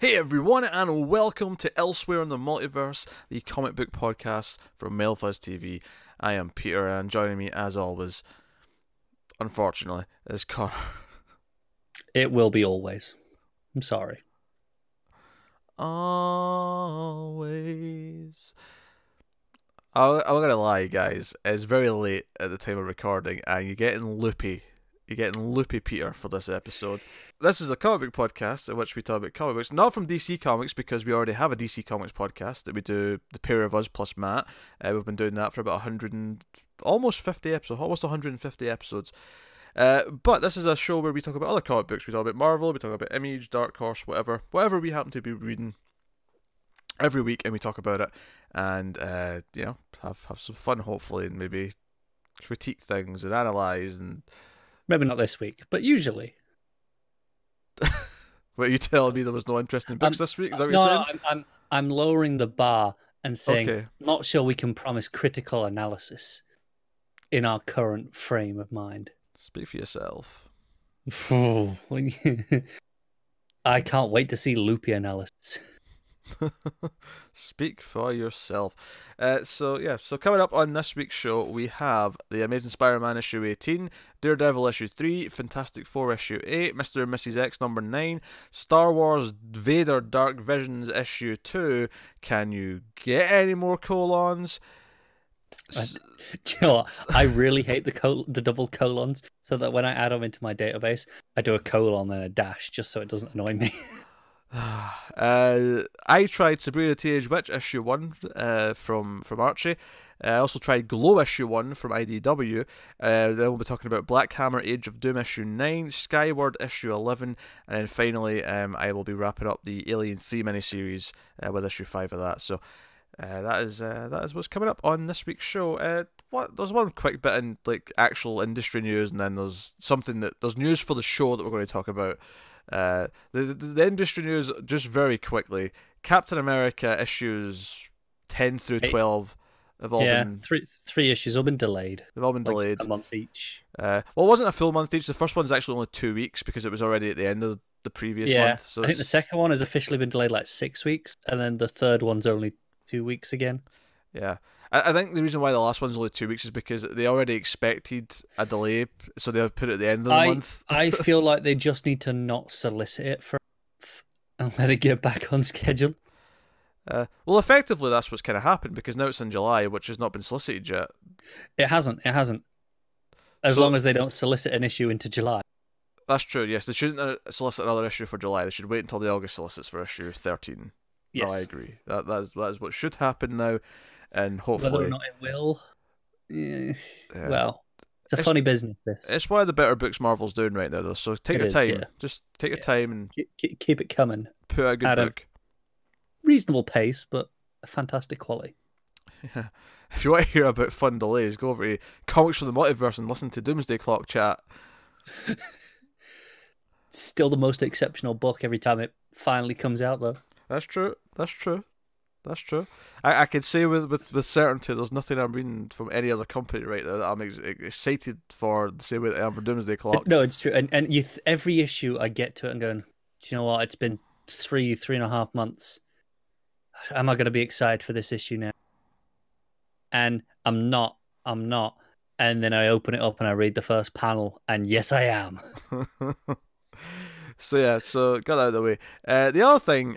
Hey everyone, and welcome to Elsewhere in the Multiverse, the comic book podcast from Mailfuzz TV. I am Peter, and joining me, as always, unfortunately, is Connor. It will be always. I'm sorry. Always. I'm gonna lie, guys. It's very late at the time of recording, and you're getting loopy. You're getting loopy, Peter, for this episode. This is a comic book podcast in which we talk about comic books, not from DC Comics, because we already have a DC Comics podcast that we do, the pair of us plus Matt. We've been doing that for about 150 episodes, almost 150 episodes. But this is a show where we talk about other comic books. We talk about Marvel, we talk about Image, Dark Horse, whatever we happen to be reading every week, and we talk about it, and have some fun, hopefully, and maybe critique things and analyze and. Maybe not this week, but usually. What, you telling me there was no interesting books this week? Is that what you're saying? I'm lowering the bar and saying, Okay. Not sure we can promise critical analysis in our current frame of mind. Speak for yourself. I can't wait to see loopy analysis. Speak for yourself. So coming up on this week's show, we have The Amazing Spider-Man issue 18, Daredevil issue 3, Fantastic Four issue 8, Mr. and Mrs. X number 9, Star Wars Vader Dark Visions issue 2. Can you get any more colons? Do you know what? I really hate the double colons, so that when I add them into my database, I do a colon and a dash just so it doesn't annoy me. I tried Sabrina Teenage Witch issue 1 from Archie. I also tried Glow issue 1 from IDW. Then we'll be talking about Black Hammer Age of Doom issue 9, Skyward issue 11, and then finally I will be wrapping up the Alien 3 miniseries with issue 5 of that. So that is what's coming up on this week's show. There's one quick bit in like actual industry news, and then there's news for the show that we're going to talk about. The industry news, just very quickly. Captain America issues 10 through 12 have all been... three issues have been delayed. They've all been delayed. A month each. Well, it wasn't a full month each. The first one's actually only 2 weeks because it was already at the end of the previous month. So I think the second one has officially been delayed like 6 weeks, and then the third one's only 2 weeks again. Yeah. I think the reason why the last one's only 2 weeks is because they already expected a delay, so they put it at the end of the month. I feel like they just need to not solicit it for and let it get back on schedule. Well, effectively, that's what's kind of happened, because now it's in July, which has not been solicited yet. It hasn't. As long as they don't solicit an issue into July. That's true, yes. They shouldn't solicit another issue for July. They should wait until the August solicits for issue 13. Yes. No, I agree. That is what should happen now. And hopefully, whether or not it will, well, it's a funny business. This it's one of the better books Marvel's doing right now, though. So take your time. Yeah. Just take your time and keep it coming. Put out a good book. Reasonable pace, but a fantastic quality. Yeah. If you want to hear about fun delays, go over to Comics from the Multiverse and listen to Doomsday Clock chat. Still the most exceptional book every time it finally comes out, though. That's true. I can say with certainty there's nothing I'm reading from any other company right now that I'm excited for the same way that I am for Doomsday Clock. No, it's true. And every issue I get to it and going, do you know what? It's been three and a half months. Am I going to be excited for this issue now? And I'm not. And then I open it up and I read the first panel, and yes, I am. So got that out of the way. The other thing,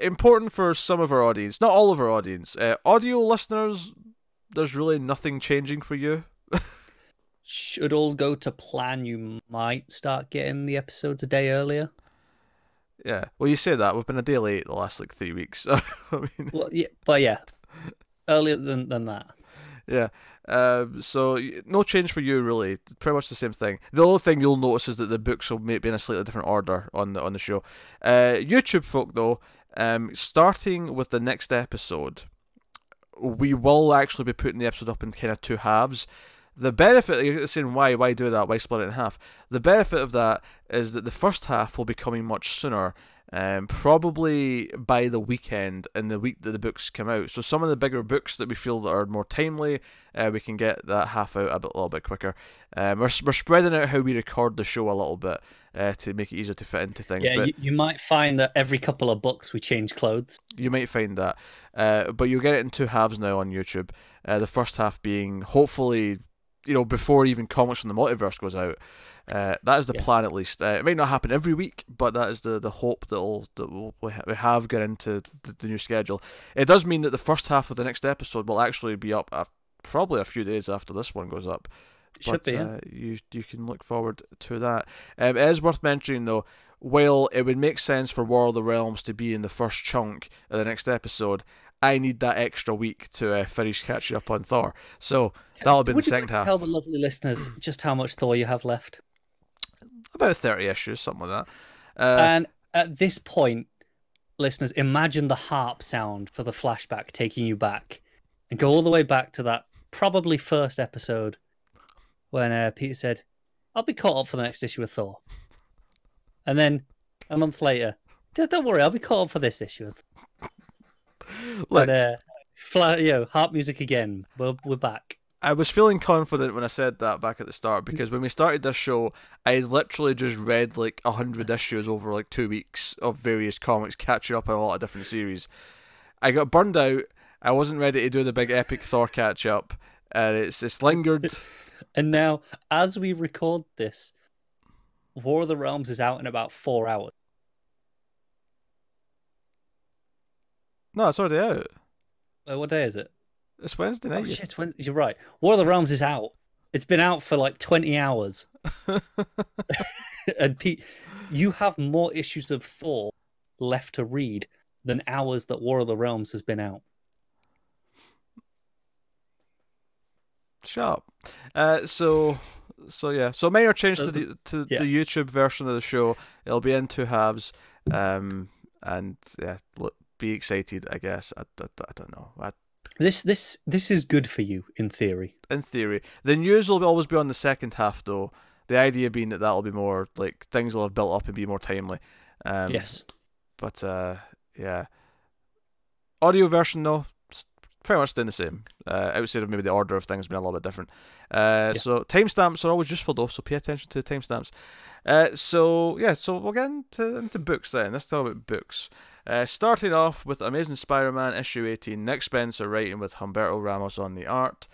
important for some of our audience, not all of our audience, audio listeners, there's really nothing changing for you. Should all go to plan, you might start getting the episodes a day earlier. Yeah, well, you say that. We've been a day late the last, 3 weeks. I mean... Well, yeah, but yeah, earlier than that. Yeah. So no change for you, really. Pretty much the same thing. The only thing you'll notice is that the books will be in a slightly different order on the show. YouTube folk, though, starting with the next episode, we will actually be putting the episode up in kind of two halves. The benefit, you're saying why do that? Why split it in half? The benefit of that is that the first half will be coming much sooner, probably by the weekend in the week that the books come out. So some of the bigger books that we feel that are more timely, we can get that half out a little bit quicker. We're spreading out how we record the show a little bit to make it easier to fit into things. Yeah, but you might find that every couple of books we change clothes. You might find that. But you'll get it in two halves now on YouTube. The first half being hopefully, before even Comics from the Multiverse goes out. That is the plan, at least. It might not happen every week, but that is the hope that we have got into the new schedule. It does mean that the first half of the next episode will actually be up probably a few days after this one goes up. It should be, yeah. You can look forward to that. It is worth mentioning, though, while it would make sense for War of the Realms to be in the first chunk of the next episode, I need that extra week to finish catching up on Thor. So that'll be in the second half. Tell the lovely listeners just how much Thor you have left. About 30 issues, something like that. And at this point, listeners, imagine the harp sound for the flashback taking you back. And go all the way back to that probably first episode when Peter said, I'll be caught up for the next issue of Thor. And then a month later, don't worry, I'll be caught up for this issue of Thor. Look, harp music again. We're back. I was feeling confident when I said that back at the start, because when we started this show, I literally just read like 100 issues over like 2 weeks of various comics, catching up on a lot of different series. I got burned out. I wasn't ready to do the big epic Thor catch up, and it's lingered. And now, as we record this, War of the Realms is out in about 4 hours. No, it's already out. What day is it? It's Wednesday night. Oh shit, you're right. War of the Realms is out. It's been out for like 20 hours. And Pete, you have more issues of Thor left to read than hours that War of the Realms has been out. Shut up. So minor change to the YouTube version of the show. It'll be in two halves. And yeah, be excited, I guess. I don't know. This is good for you, in theory. In theory. The news will always be on the second half, though. The idea being that that'll be more, like, things will have built up and be more timely. Yes. But, yeah. Audio version, though, pretty much staying the same. Outside of maybe the order of things being a little bit different. So timestamps are always useful, though, so pay attention to the timestamps. So we'll get into books then. Let's talk about books. Starting off with Amazing Spider-Man issue 18, Nick Spencer writing with Humberto Ramos on the art.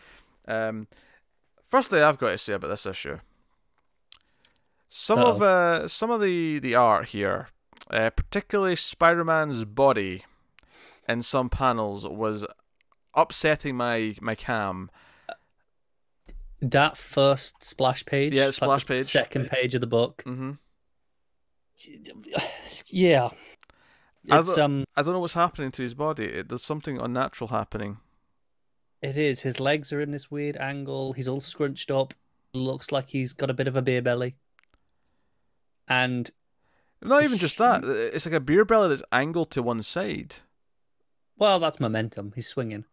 First thing I've got to say about this issue, some of the art here, particularly Spider-Man's body in some panels, was upsetting my cam. That first splash page, splash page, second page of the book. Mm-hmm. Yeah. I don't know what's happening to his body. There's something unnatural happening. It is. His legs are in this weird angle. He's all scrunched up. Looks like he's got a bit of a beer belly. And not even just that. It's like a beer belly that's angled to one side. Well, that's momentum. He's swinging.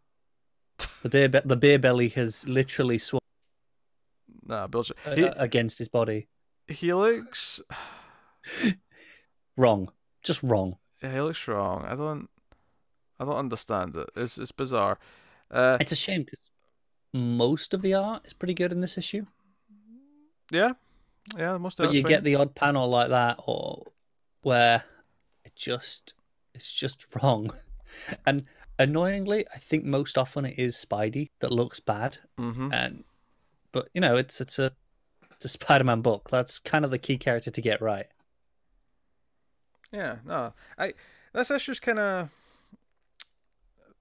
The beer belly has literally swung. Nah, bullshit. Against his body. He looks wrong. Just wrong. Yeah, he looks wrong. I don't understand it. It's bizarre. It's a shame because most of the art is pretty good in this issue. Yeah, most of it. But you get the odd panel like that, or where it's just wrong. And annoyingly, I think most often it is Spidey that looks bad. Mm-hmm. But it's a Spider-Man book. That's kind of the key character to get right. Yeah, no, this issue's kind of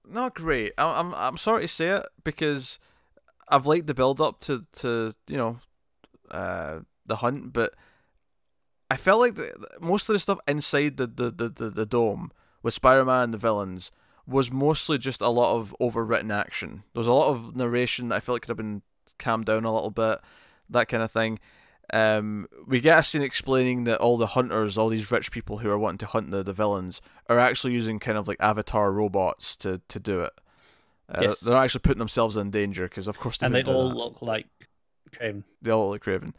not great. I'm sorry to say it, because I've liked the build up to the hunt, but I felt like most of the stuff inside the dome with Spider-Man and the villains was mostly just a lot of overwritten action. There was a lot of narration that I felt like could have been calmed down a little bit, that kind of thing. We get a scene explaining that all the hunters, all these rich people who are wanting to hunt the villains, are actually using kind of like avatar robots to do it. Yes. They're not actually putting themselves in danger, because of course they all look like Kraving. They all look like Kraving.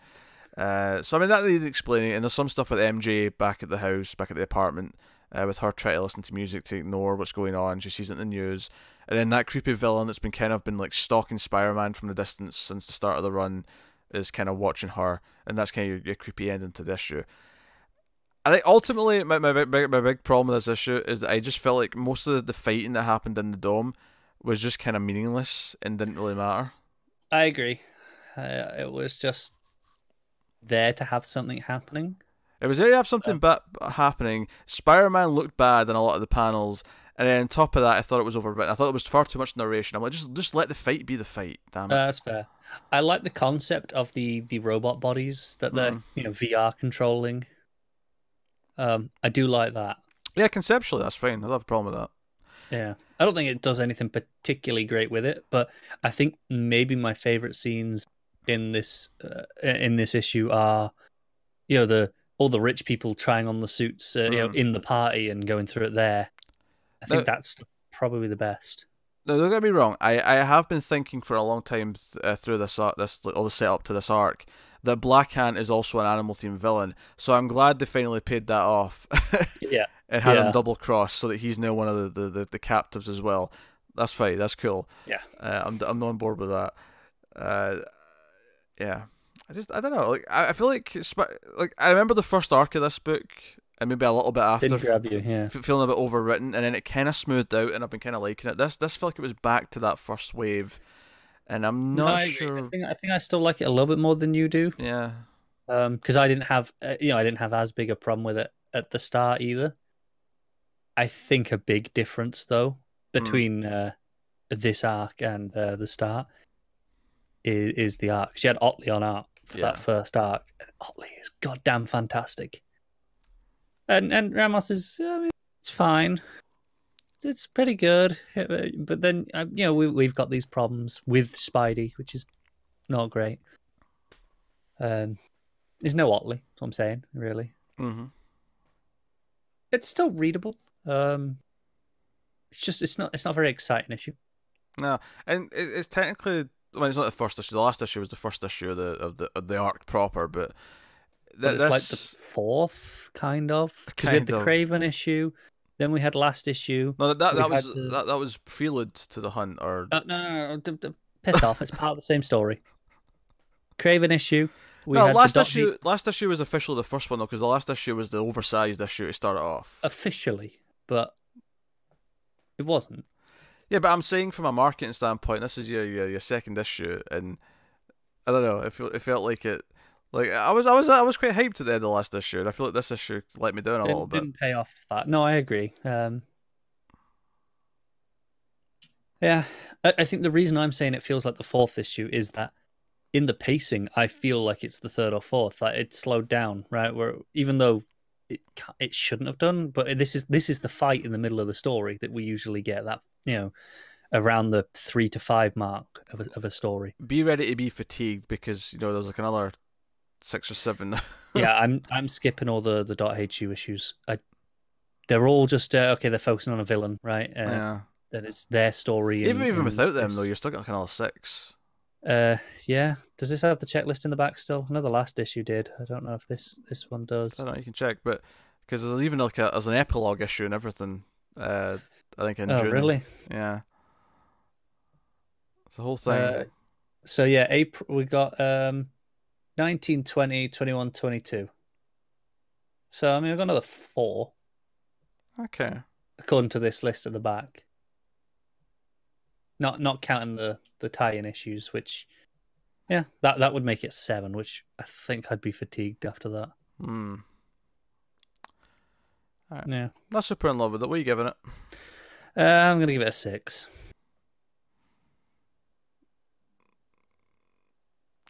So I mean that needed explaining, and there's some stuff with MJ back at the house, back at the apartment, with her trying to listen to music to ignore what's going on. She sees it in the news, and then that creepy villain that's been like stalking Spider-Man from the distance since the start of the run is kind of watching her, and that's kind of your creepy ending to this issue. I think ultimately my big problem with this issue is that I just felt like most of the fighting that happened in the dome was just kind of meaningless and didn't really matter. I agree. It was just there to have something happening. It was there to have something happening. Spider-Man looked bad in a lot of the panels, and then on top of that, I thought it was overwritten. I thought it was far too much narration. I'm like, just let the fight be the fight. Damn it. That's fair. I like the concept of the robot bodies that they're VR controlling. I do like that. Yeah, conceptually that's fine. I don't have a problem with that. Yeah, I don't think it does anything particularly great with it, but I think maybe my favorite scenes in this issue are, all the rich people trying on the suits, in the party and going through it there. I think that's probably the best. No, don't get me wrong. I have been thinking for a long time through this all the setup to this arc that Black Hand is also an animal themed villain. So I'm glad they finally paid that off. Yeah. And had him double cross so that he's now one of the captives as well. That's fine. That's cool. Yeah. I'm on board with that. Yeah. I don't know. Like I feel like I remember the first arc of this book, and maybe a little bit after. Didn't grab you, yeah. Feeling a bit overwritten, and then it kind of smoothed out, and I've been kind of liking it. This felt like it was back to that first wave, and I'm not sure. I think I still like it a little bit more than you do. Yeah. Because I didn't have as big a problem with it at the start either. I think a big difference though between this arc and the start is the arc. She had Otley on art for that first arc, and Otley is goddamn fantastic. And Ramos is, it's fine. It's pretty good, but then we've got these problems with Spidey, which is not great. There's no Otley, that's what I'm saying, really. Mm-hmm. It's still readable. It's not a very exciting issue. No, and it's technically, well, it's not the first issue. The last issue was the first issue of the arc proper, but it's like the fourth, kind of. Because we had the Craven issue, then we had last issue. No, that was prelude to the hunt, or no, piss off. It's part of the same story. Craven issue. Last issue was officially the first one though, because the last issue was the oversized issue to start it off. Officially, but it wasn't. Yeah, but I'm saying from a marketing standpoint, this is your second issue, and I don't know. It felt like it. Like I was quite hyped at the end of the last issue, and I feel like this issue let me down a little bit. Didn't pay off that. No, I agree. Yeah, I think the reason I'm saying it feels like the fourth issue is that in the pacing, I feel like it's the third or fourth. Like it slowed down, right? Where even though it shouldn't have done, but this is the fight in the middle of the story that we usually get. That around the 3 to 5 mark of a story. Be ready to be fatigued because there's like another 6 or 7. Yeah, I'm skipping all the .hu issues. They're all just okay. They're focusing on a villain, right? Yeah. That it's their story. Even without them, though, you're still got like another 6. Yeah. Does this have the checklist in the back still? I know the last issue did. I don't know if this one does. I don't know. You can check, but because there's even like there's an epilogue issue and everything. I think in June. Oh, really? Yeah. It's the whole thing. So yeah, April we got 19, 20, 21, 22. So I mean, I've got another 4. Okay. According to this list at the back. Not counting the tie-in issues, which, yeah, that would make it 7, which I think I'd be fatigued after that. All right. Yeah. Not super in love with it. What are you giving it? I'm going to give it a 6.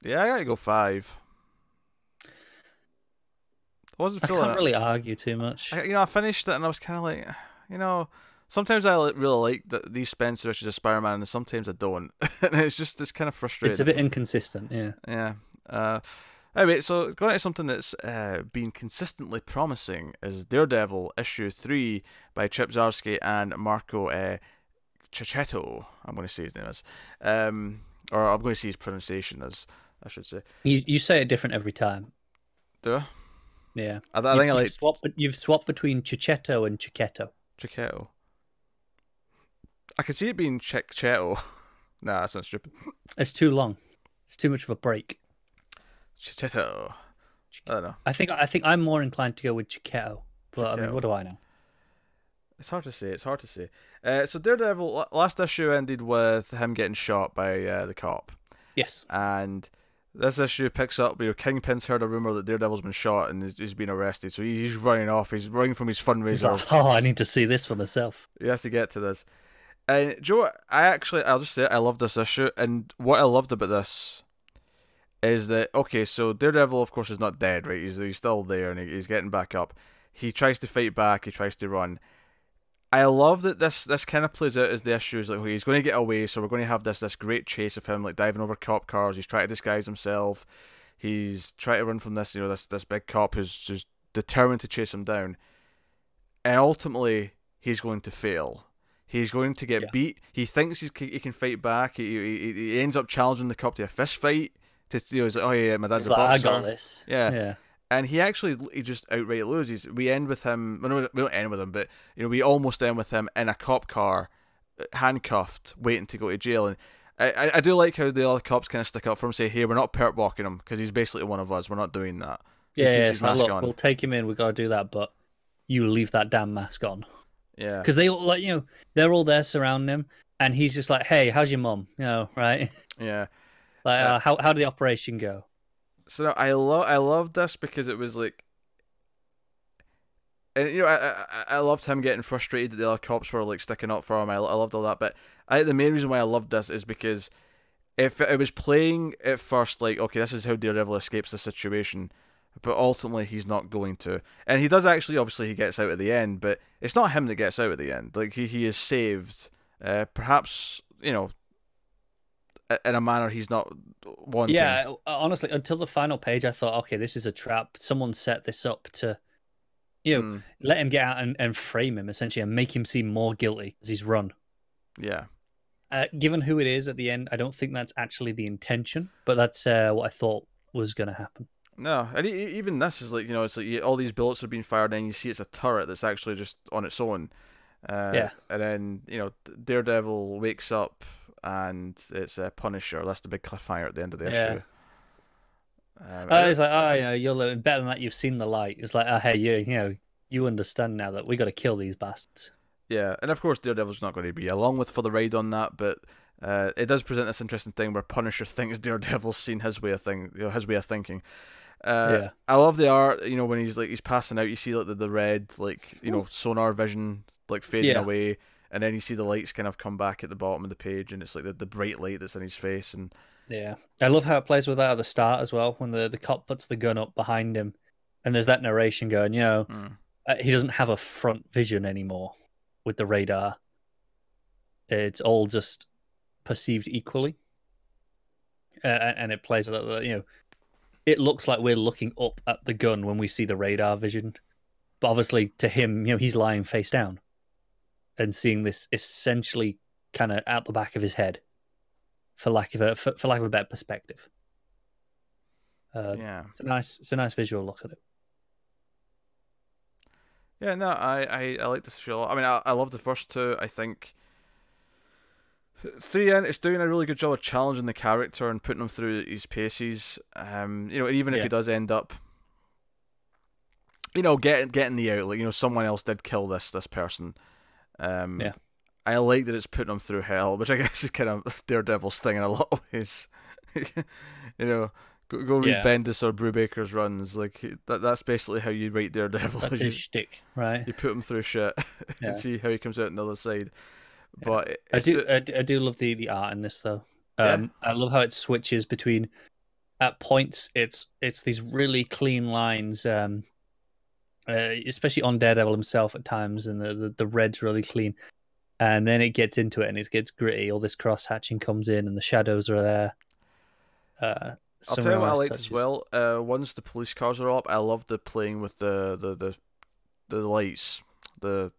Yeah, I gotta go 5. I can't really argue too much. I finished it and I was kind of like, sometimes I really like these Spencer issues of Spider-Man, and sometimes I don't. And it's kind of frustrating. It's a bit inconsistent, yeah. Yeah. Anyway, so going into something that's been consistently promising is Daredevil issue 3 by Chip Zdarsky and Marco Checchetto. I'm going to say his name as, or I'm going to say his pronunciation as. I should say. You say it different every time. Do I? Yeah. I think I like you've swapped between Checchetto and Checchetto. Checchetto. I could see it being Checchetto. Nah, that sounds stupid. It's too long. It's too much of a break. Checchetto. I don't know. I think I'm more inclined to go with Checchetto, but I mean, what do I know? It's hard to say. So Daredevil, last issue ended with him getting shot by the cop. Yes. And this issue picks up, Kingpin's heard a rumor that Daredevil's been shot and he's been arrested. So he's running off. He's running from his fundraiser. He's like, oh, I need to see this for myself. He has to get to this. And Joe, I'll just say it, I love this issue. And what I loved about this is that, okay, so Daredevil, of course, is not dead, right? He's still there and he's getting back up. He tries to fight back. He tries to run. I love that this kind of plays out as the issue is like, okay, he's going to get away, so we're going to have this great chase of him like diving over cop cars. He's trying to disguise himself. He's trying to run from this, this big cop who's determined to chase him down. And ultimately, he's going to fail. He's going to get beat. He thinks he can fight back. He ends up challenging the cop to a fist fight. He's like, oh yeah, my dad's a boxer. I got this. Yeah. And he just outright loses. We end with him. Well, no, we don't end with him, but we almost end with him in a cop car, handcuffed, waiting to go to jail. And I do like how the other cops kind of stick up for him, say, "Hey, we're not perp walking him because he's basically one of us. We're not doing that." It's like, look, we'll take him in. We got to do that, but you leave that damn mask on. Yeah, because they all they're all there surrounding him, and he's just like, "Hey, how's your mum?" Right? Yeah. Like, how did the operation go? So I love this because it was like, and I loved him getting frustrated that the other cops were like sticking up for him. I loved all that, but I think the main reason why I loved this is because if it was playing at first like, okay, this is how Daredevil escapes the situation, but ultimately he's not going to, and he does actually. Obviously, he gets out at the end, but it's not him that gets out at the end. Like he is saved, perhaps in a manner he's not wanting. Yeah, honestly, until the final page, I thought, okay, this is a trap. Someone set this up to, let him get out and frame him, essentially, and make him seem more guilty as he's run. Yeah. Given who it is at the end, I don't think that's actually the intention, but that's what I thought was going to happen. No, and even this is like, it's like all these bullets are being fired, and you see it's a turret that's actually just on its own. And then, Daredevil wakes up, and it's a Punisher. That's the big cliffhanger at the end of the issue. It's like, you're living better than that. You've seen the light. It's like, hey, you understand now that we got to kill these bastards. Yeah, and of course Daredevil's not going to be along for the ride on that, but it does present this interesting thing where Punisher thinks Daredevil's seen his way of thinking. I love the art. When he's passing out, you see like the red sonar vision fading away. And then you see the lights kind of come back at the bottom of the page, and it's like the bright light that's in his face. And yeah, I love how it plays with that at the start as well, when the cop puts the gun up behind him, and there's that narration going, he doesn't have a front vision anymore with the radar. It's all just perceived equally, and it plays with that. It looks like we're looking up at the gun when we see the radar vision, but obviously to him, he's lying face down. And seeing this essentially kind of out the back of his head, for lack of a better perspective. It's a nice visual look at it. Yeah, no, I like this show a lot. I mean, I love the first two. I think 3 it's doing a really good job of challenging the character and putting him through his paces. Even if he does end up, getting the out, like someone else did kill this person. I like that it's putting him through hell, which I guess is kind of Daredevil's thing in a lot of ways. Go read Bendis or Brubaker's runs. Like that's basically how you write Daredevil. That's his shtick, right? You put him through shit and see how he comes out on the other side. Yeah. But I do love the art in this though. I love how it switches between. At points, it's these really clean lines. Especially on Daredevil himself at times, and the red's really clean, and then it gets into it and it gets gritty. All this cross hatching comes in, and the shadows are there. I'll tell you what I liked as well. Once the police cars are up, I loved the playing with the lights, the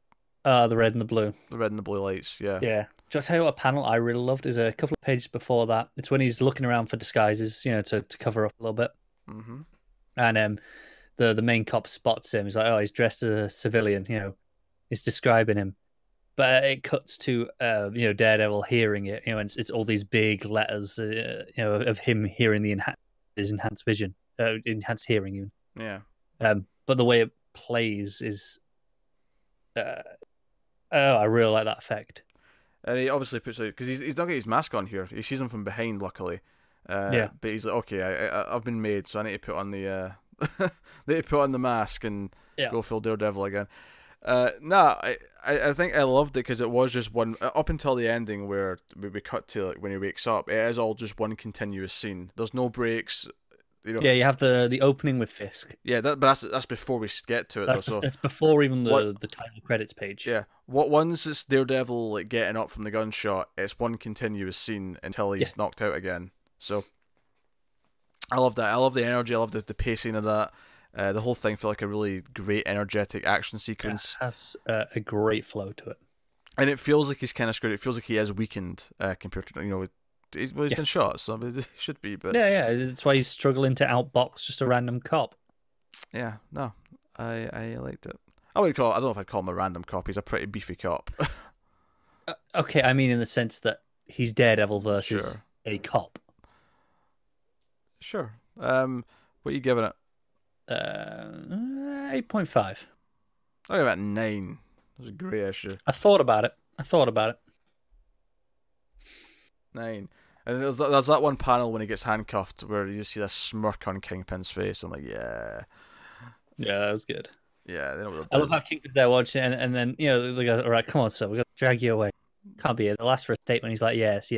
red and the blue, the red and the blue lights. Yeah, I tell you what, a panel I really loved is a couple of pages before that. It's when he's looking around for disguises, to cover up a little bit. Mm-hmm. And the main cop spots him. He's like, oh, he's dressed as a civilian. He's describing him. But it cuts to Daredevil hearing it. And it's all these big letters, of him hearing his enhanced vision, enhanced hearing even. Yeah. But the way it plays is, I really like that effect. And he obviously puts out, because he's not got his mask on here. He sees him from behind, luckily. Yeah. But he's like, okay, I've been made, so I need to put on the need to put on the mask and go full Daredevil again. I think I loved it because it was just one up until the ending where we cut to like when he wakes up. It is all just one continuous scene. There's no breaks. Yeah, you have the opening with Fisk. Yeah, but that's before we get to it. That's before even the title credits page. Yeah, once it's Daredevil like getting up from the gunshot, it's one continuous scene until he's knocked out again. So I love that. I love the energy. I love the pacing of that. The whole thing felt like a really great, energetic action sequence. It has a great flow to it, and it feels like he's kind of screwed. It feels like he is weakened compared to he's been shot, so he should be. But yeah, that's why he's struggling to outbox just a random cop. Yeah, no, I liked it. I don't know if I'd call him a random cop. He's a pretty beefy cop. Okay, I mean in the sense that he's Daredevil versus a cop. Sure. What are you giving it? 8.5. I give it 9. It was a great issue. I thought about it. 9. And there's that one panel when he gets handcuffed where you see this smirk on Kingpin's face. I'm like, yeah. Yeah, that was good. Yeah, they know what I love how Kingpin's there watching, and then they go, all right, come on, sir, we're gonna drag you away. Can't be it. They'll ask for a statement. He's like, yes.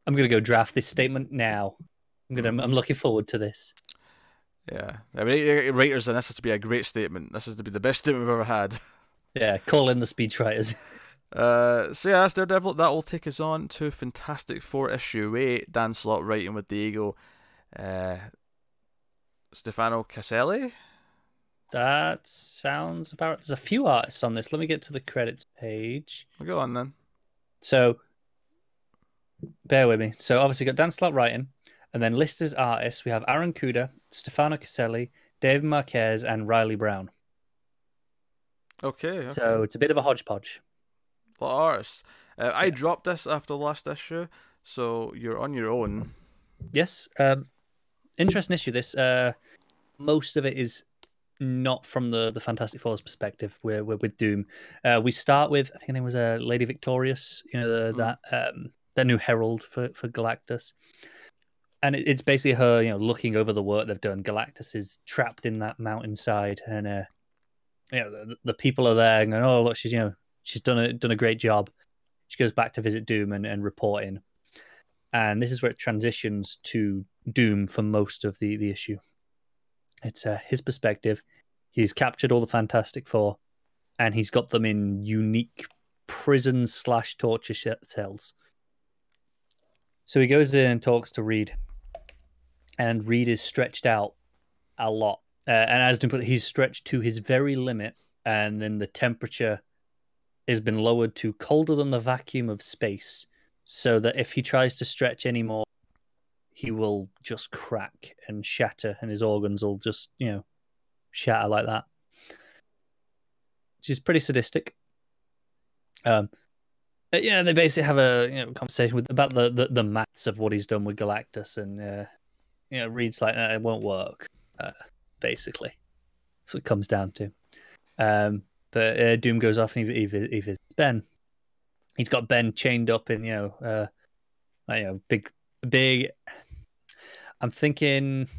I'm gonna go draft this statement now. I'm looking forward to this. Yeah, I mean, writers, and this has to be a great statement. This has to be the best statement we've ever had. Yeah, call in the speechwriters. So yeah, that's Daredevil. That will take us on to Fantastic Four issue 8. Dan Slott writing with Diego Stefano Caselli. That sounds about right. There's a few artists on this. Let me get to the credits page. We'll go on then. So, bear with me. So obviously got Dan Slott writing, and then listed as artists we have Aaron Kuda, Stefano Caselli, David Marquez, and Riley Brown. Okay. So it's a bit of a hodgepodge. A lot of artists. I dropped this after the last issue, so you're on your own. Yes. Interesting issue, this. Most of it is not from the Fantastic Four's perspective. We're with Doom. We start with, I think her name was Lady Victorious, that new herald for Galactus. And it's basically her, looking over the work they've done. Galactus is trapped in that mountainside, and the people are there and going, oh look, she's done a great job. She goes back to visit Doom and report in. And this is where it transitions to Doom for most of the issue. It's his perspective. He's captured all the Fantastic Four, and he's got them in unique prison/torture cells. So he goes in and talks to Reed, and Reed is stretched out a lot. And as Doom put it, he's stretched to his very limit, and then the temperature has been lowered to colder than the vacuum of space, so that if he tries to stretch anymore, he will just crack and shatter, and his organs will just, shatter like that. Which is pretty sadistic. They basically have a conversation about the maths of what he's done with Galactus, and Reed's like, it won't work, basically. That's what it comes down to. But Doom goes off and he visits Ben. He's got Ben chained up in, big. I'm thinking,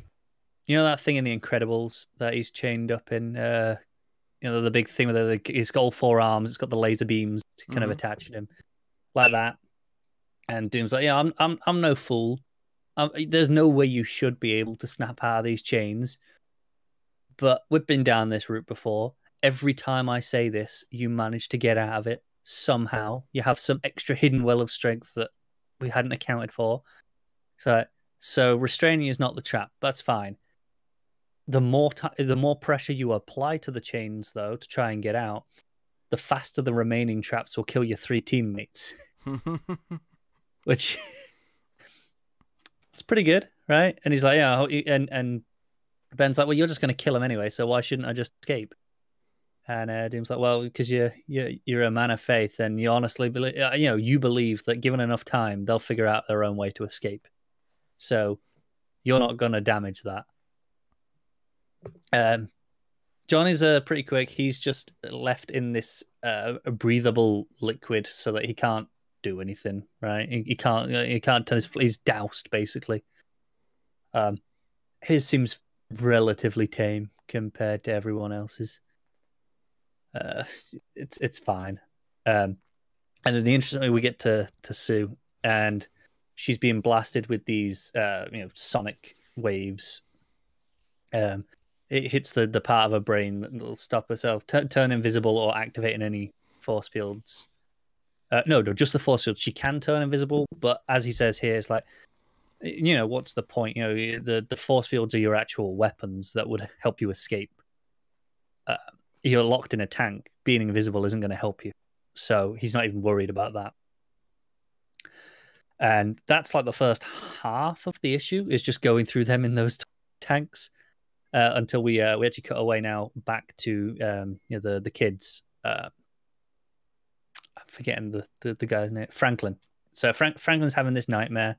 that thing in The Incredibles that he's chained up in, the big thing where he's got all 4 arms, it's got the laser beams to kind of attach him, like that. And Doom's like, yeah, I'm no fool. There's no way you should be able to snap out of these chains. But we've been down this route before. Every time I say this, you manage to get out of it somehow. You have some extra hidden well of strength that we hadn't accounted for. So restraining is not the trap. That's fine. The more pressure you apply to the chains, though, to try and get out, the faster the remaining traps will kill your 3 teammates. Which it's pretty good, right? And he's like, yeah, and Ben's like, well, you're just going to kill him anyway, so why shouldn't I just escape? And Doom's like, well, because you're a man of faith, and you honestly believe, you believe that given enough time, they'll figure out their own way to escape. So you're not going to damage that. Johnny's pretty quick. He's just left in this breathable liquid so that he can't do anything. Right? He can't turn his. He's doused basically. His seems relatively tame compared to everyone else's. It's fine. And then the interesting we get to Sue, and she's being blasted with these sonic waves. It hits the part of her brain that'll stop herself turn invisible or activating any force fields. No, just the force fields. She can turn invisible, but as he says here, it's like, what's the point? The force fields are your actual weapons that would help you escape. You're locked in a tank. Being invisible isn't going to help you. So he's not even worried about that. And that's like the first half of the issue, is just going through them in those tanks. Until we actually cut away now back to the kids. I'm forgetting the guy's name, Franklin. So Franklin's having this nightmare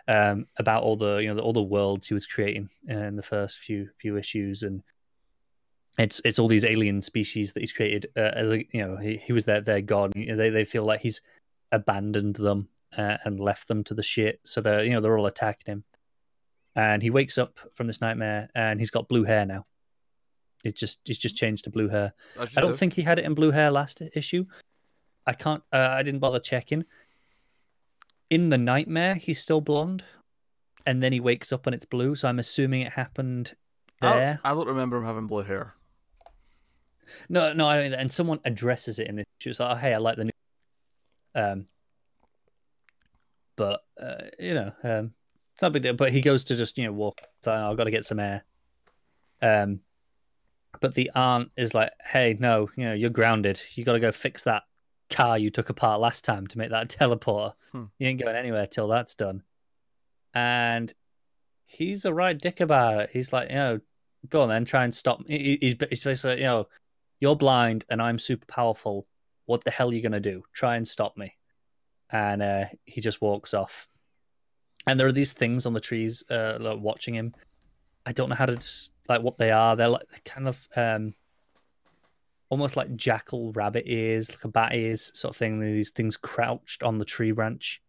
about all the worlds he was creating in the first few issues, and it's all these alien species that he's created. He was their god. They feel like he's abandoned them and left them to the shit. So they're all attacking him. And he wakes up from this nightmare, and he's got blue hair now. He's just changed to blue hair. I don't think he had it in blue hair last issue. I can't. I didn't bother checking. In the nightmare, he's still blonde, and then he wakes up and it's blue. So I'm assuming it happened there. I don't remember him having blue hair. No, I don't. And someone addresses it in this issue. It's like, oh, hey, I like the new. But it's not a big deal. But he goes to just walk. So I've got to get some air. But the aunt is like, hey, no, you're grounded. You got to go fix that car you took apart last time to make that teleporter. You ain't going anywhere till that's done. And he's a right dick about it. He's like, go on then, try and stop me. He's basically, you're blind and I'm super powerful. What the hell are you going to do? Try and stop me. And he just walks off. And there are these things on the trees watching him. I don't know how to what they are. They're kind of almost like jackal rabbit ears, like a bat ears sort of thing. These things crouched on the tree branch.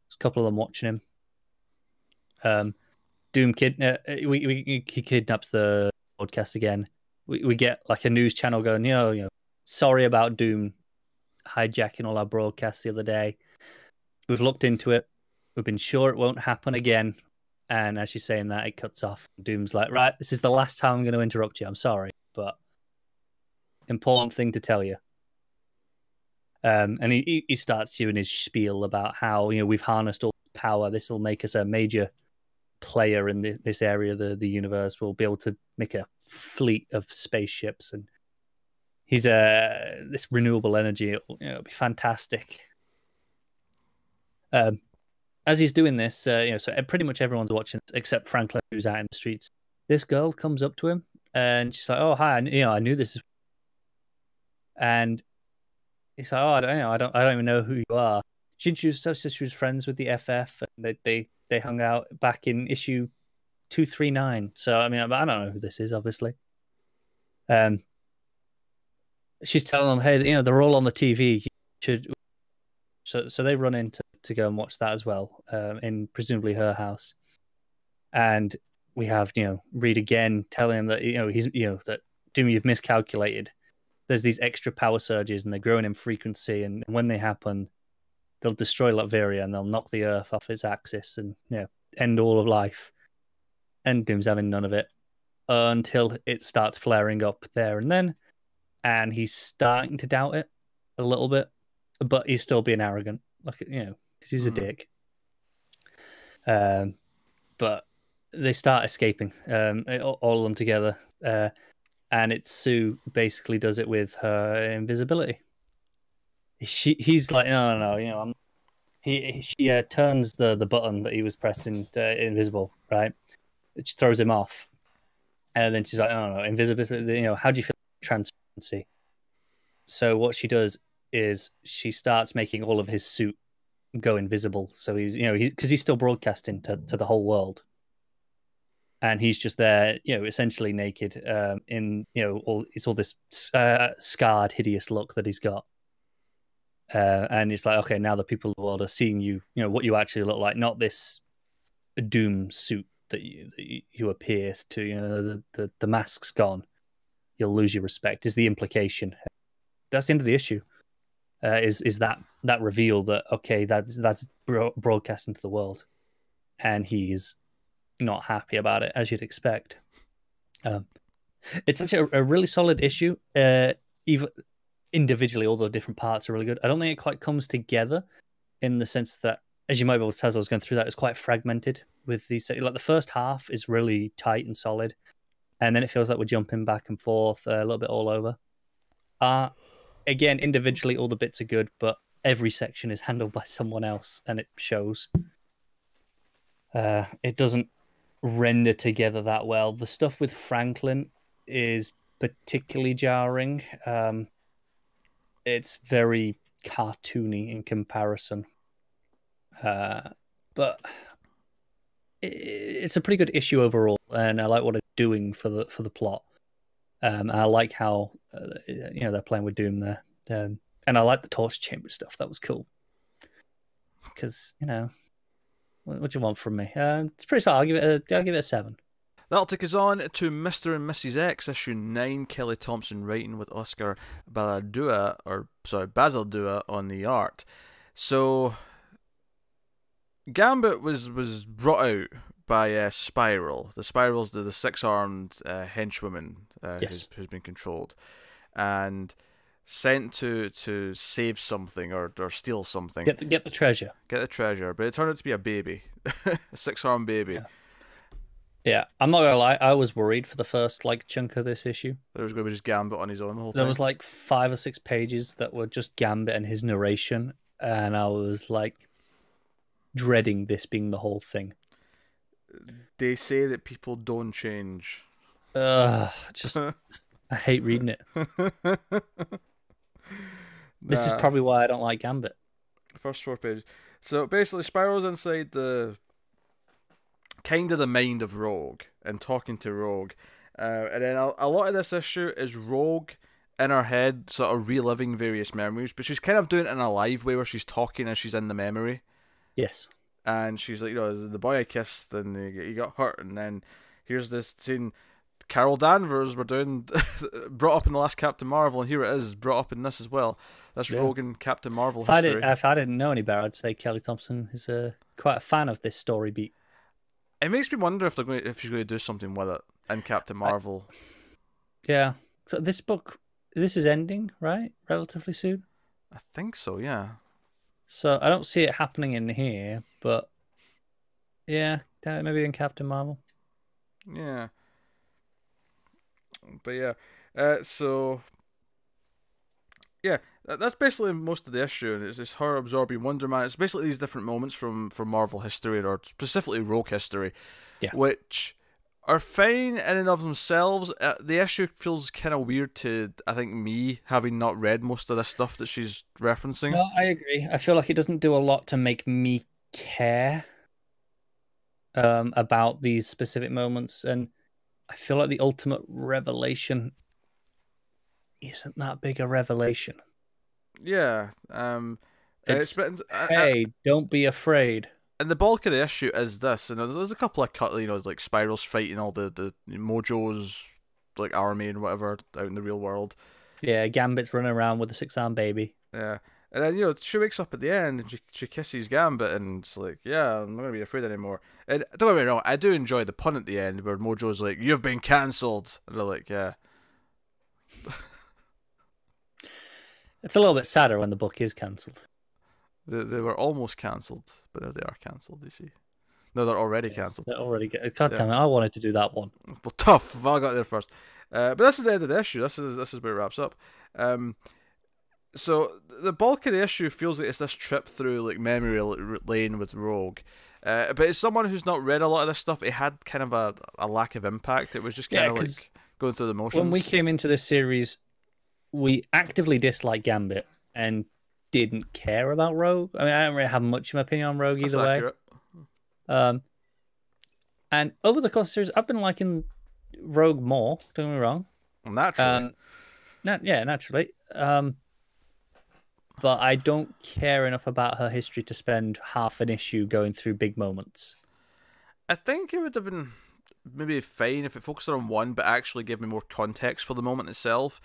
There's a couple of them watching him. Doom he kidnaps the podcast again. We get like a news channel going, sorry about Doom hijacking all our broadcasts the other day. We've looked into it. We've been sure it won't happen again. And as she's saying that, it cuts off. Doom's like, right, this is the last time I'm going to interrupt you. I'm sorry, but important thing to tell you. And he starts doing his spiel about how, we've harnessed all power. This will make us a major player in this area of the universe. We'll be able to make a fleet of spaceships. And he's this renewable energy. It'll be fantastic. As he's doing this, so pretty much everyone's watching except Franklin, who's out in the streets. This girl comes up to him and she's like, "Oh, hi, I knew this." And he's like, "Oh, I don't even know who you are." She introduced herself, says she was friends with the FF, and they hung out back in issue 239. So I don't know who this is, obviously. She's telling them, "Hey, they're all on the TV. You should." So they run in to go and watch that as well, in presumably her house. And we have, Reed again telling him that, he's, that Doom, you've miscalculated. There's these extra power surges and they're growing in frequency. And when they happen, they'll destroy Latveria and they'll knock the Earth off its axis and, end all of life. And Doom's having none of it until it starts flaring up there and then. And he's starting to doubt it a little bit. But he's still being arrogant, because he's a dick. But they start escaping, all of them together. and Sue basically does it with her invisibility. He's like, no, she turns the button that he was pressing to invisible, right? Which throws him off, and then she's like, no, invisibility. How do you feel about transparency? So what she does is she starts making all of his suit go invisible. So because he's still broadcasting to the whole world, and he's just there, essentially naked, in it's all this scarred, hideous look that he's got. And it's like, okay, now the people of the world are seeing you, what you actually look like, not this doom suit that you appear to. The mask's gone. You'll lose your respect. Is the implication? That's the end of the issue. Is that reveal that, okay, that's broadcast into the world, and he's not happy about it, as you'd expect. It's actually a really solid issue. Even individually, all the different parts are really good. I don't think it quite comes together in the sense that, as you might be able to tell as I was going through that, it's quite fragmented with these. Like the first half is really tight and solid, and then it feels like we're jumping back and forth a little bit all over. Again, individually, all the bits are good, but every section is handled by someone else, and it shows. It doesn't render together that well. The stuff with Franklin is particularly jarring. It's very cartoony in comparison, but it's a pretty good issue overall, and I like what it's doing for the plot. I like how they're playing with Doom there, and I like the torture chamber stuff. That was cool because what do you want from me? It's pretty solid. I'll give it a 7. That'll take us on to Mr. and Mrs. X, issue 9. Kelly Thompson writing with Oscar Bazaldua on the art. So, Gambit was brought out by Spiral. The Spiral's the 6-armed henchwoman yes. who's been controlled, and sent to save something or steal something. Get the treasure. Get the treasure, but it turned out to be a baby, a 6-armed baby. Yeah, I'm not gonna lie. I was worried for the first chunk of this issue. There was going to be just Gambit on his own the whole time. There was 5 or 6 pages that were just Gambit and his narration, and I was dreading this being the whole thing. They say that people don't change. Just I hate reading it. This is probably why I don't like Gambit. First 4 pages. So basically, Spiral's inside the mind of Rogue and talking to Rogue, and then a lot of this issue is Rogue in her head sort of reliving various memories, but she's kind of doing it in a live way where she's talking as she's in the memory. Yes. And she's like, the boy I kissed and he got hurt, and then here's this scene. Carol Danvers were doing brought up in the last Captain Marvel, and here it is brought up in this as well. That's Rogue and Captain Marvel history. If I didn't know any better, I'd say Kelly Thompson is quite a fan of this story beat. It makes me wonder if she's going to do something with it in Captain Marvel. Yeah. So this is ending, right? Relatively soon? I think so, yeah. So I don't see it happening in here, but yeah, maybe in Captain Marvel. Yeah. But yeah, so yeah, that's basically most of the issue, and it's this her absorbing Wonder Man. It's basically these different moments from Marvel history, or specifically Rogue history, which are fine in and of themselves. The issue feels kind of weird to, I think, me, having not read most of the stuff that she's referencing. No, I agree. I feel like it doesn't do a lot to make me care about these specific moments, and I feel like the ultimate revelation isn't that big a revelation. Yeah. Hey, don't be afraid. And the bulk of the issue is this, and there's a couple of like Spiral's fighting all the Mojo's army and whatever out in the real world. Yeah, Gambit's running around with a 6-armed baby. Yeah. And then, she wakes up at the end and she kisses Gambit and it's like, yeah, I'm not going to be afraid anymore. And don't get me wrong, I do enjoy the pun at the end where Mojo's like, you've been cancelled. And they're like, yeah. It's a little bit sadder when the book is cancelled. They were almost cancelled, but now they are cancelled, you see. No, they're already cancelled. They're already God damn it, I wanted to do that one. Well, tough. I got there first. But this is the end of the issue. This is where it wraps up. So the bulk of the issue feels like it's this trip through like memory lane with Rogue. But as someone who's not read a lot of this stuff, it had kind of a lack of impact. It was just kind of like going through the motions. When we came into this series, we actively disliked Gambit and didn't care about Rogue. I mean, I don't really have much of an opinion on Rogue either way. And over the course of the series, I've been liking Rogue more. Don't get me wrong. Naturally. Naturally. But I don't care enough about her history to spend half an issue going through big moments. I think it would have been maybe fine if it focused on one, but actually gave me more context for the moment itself.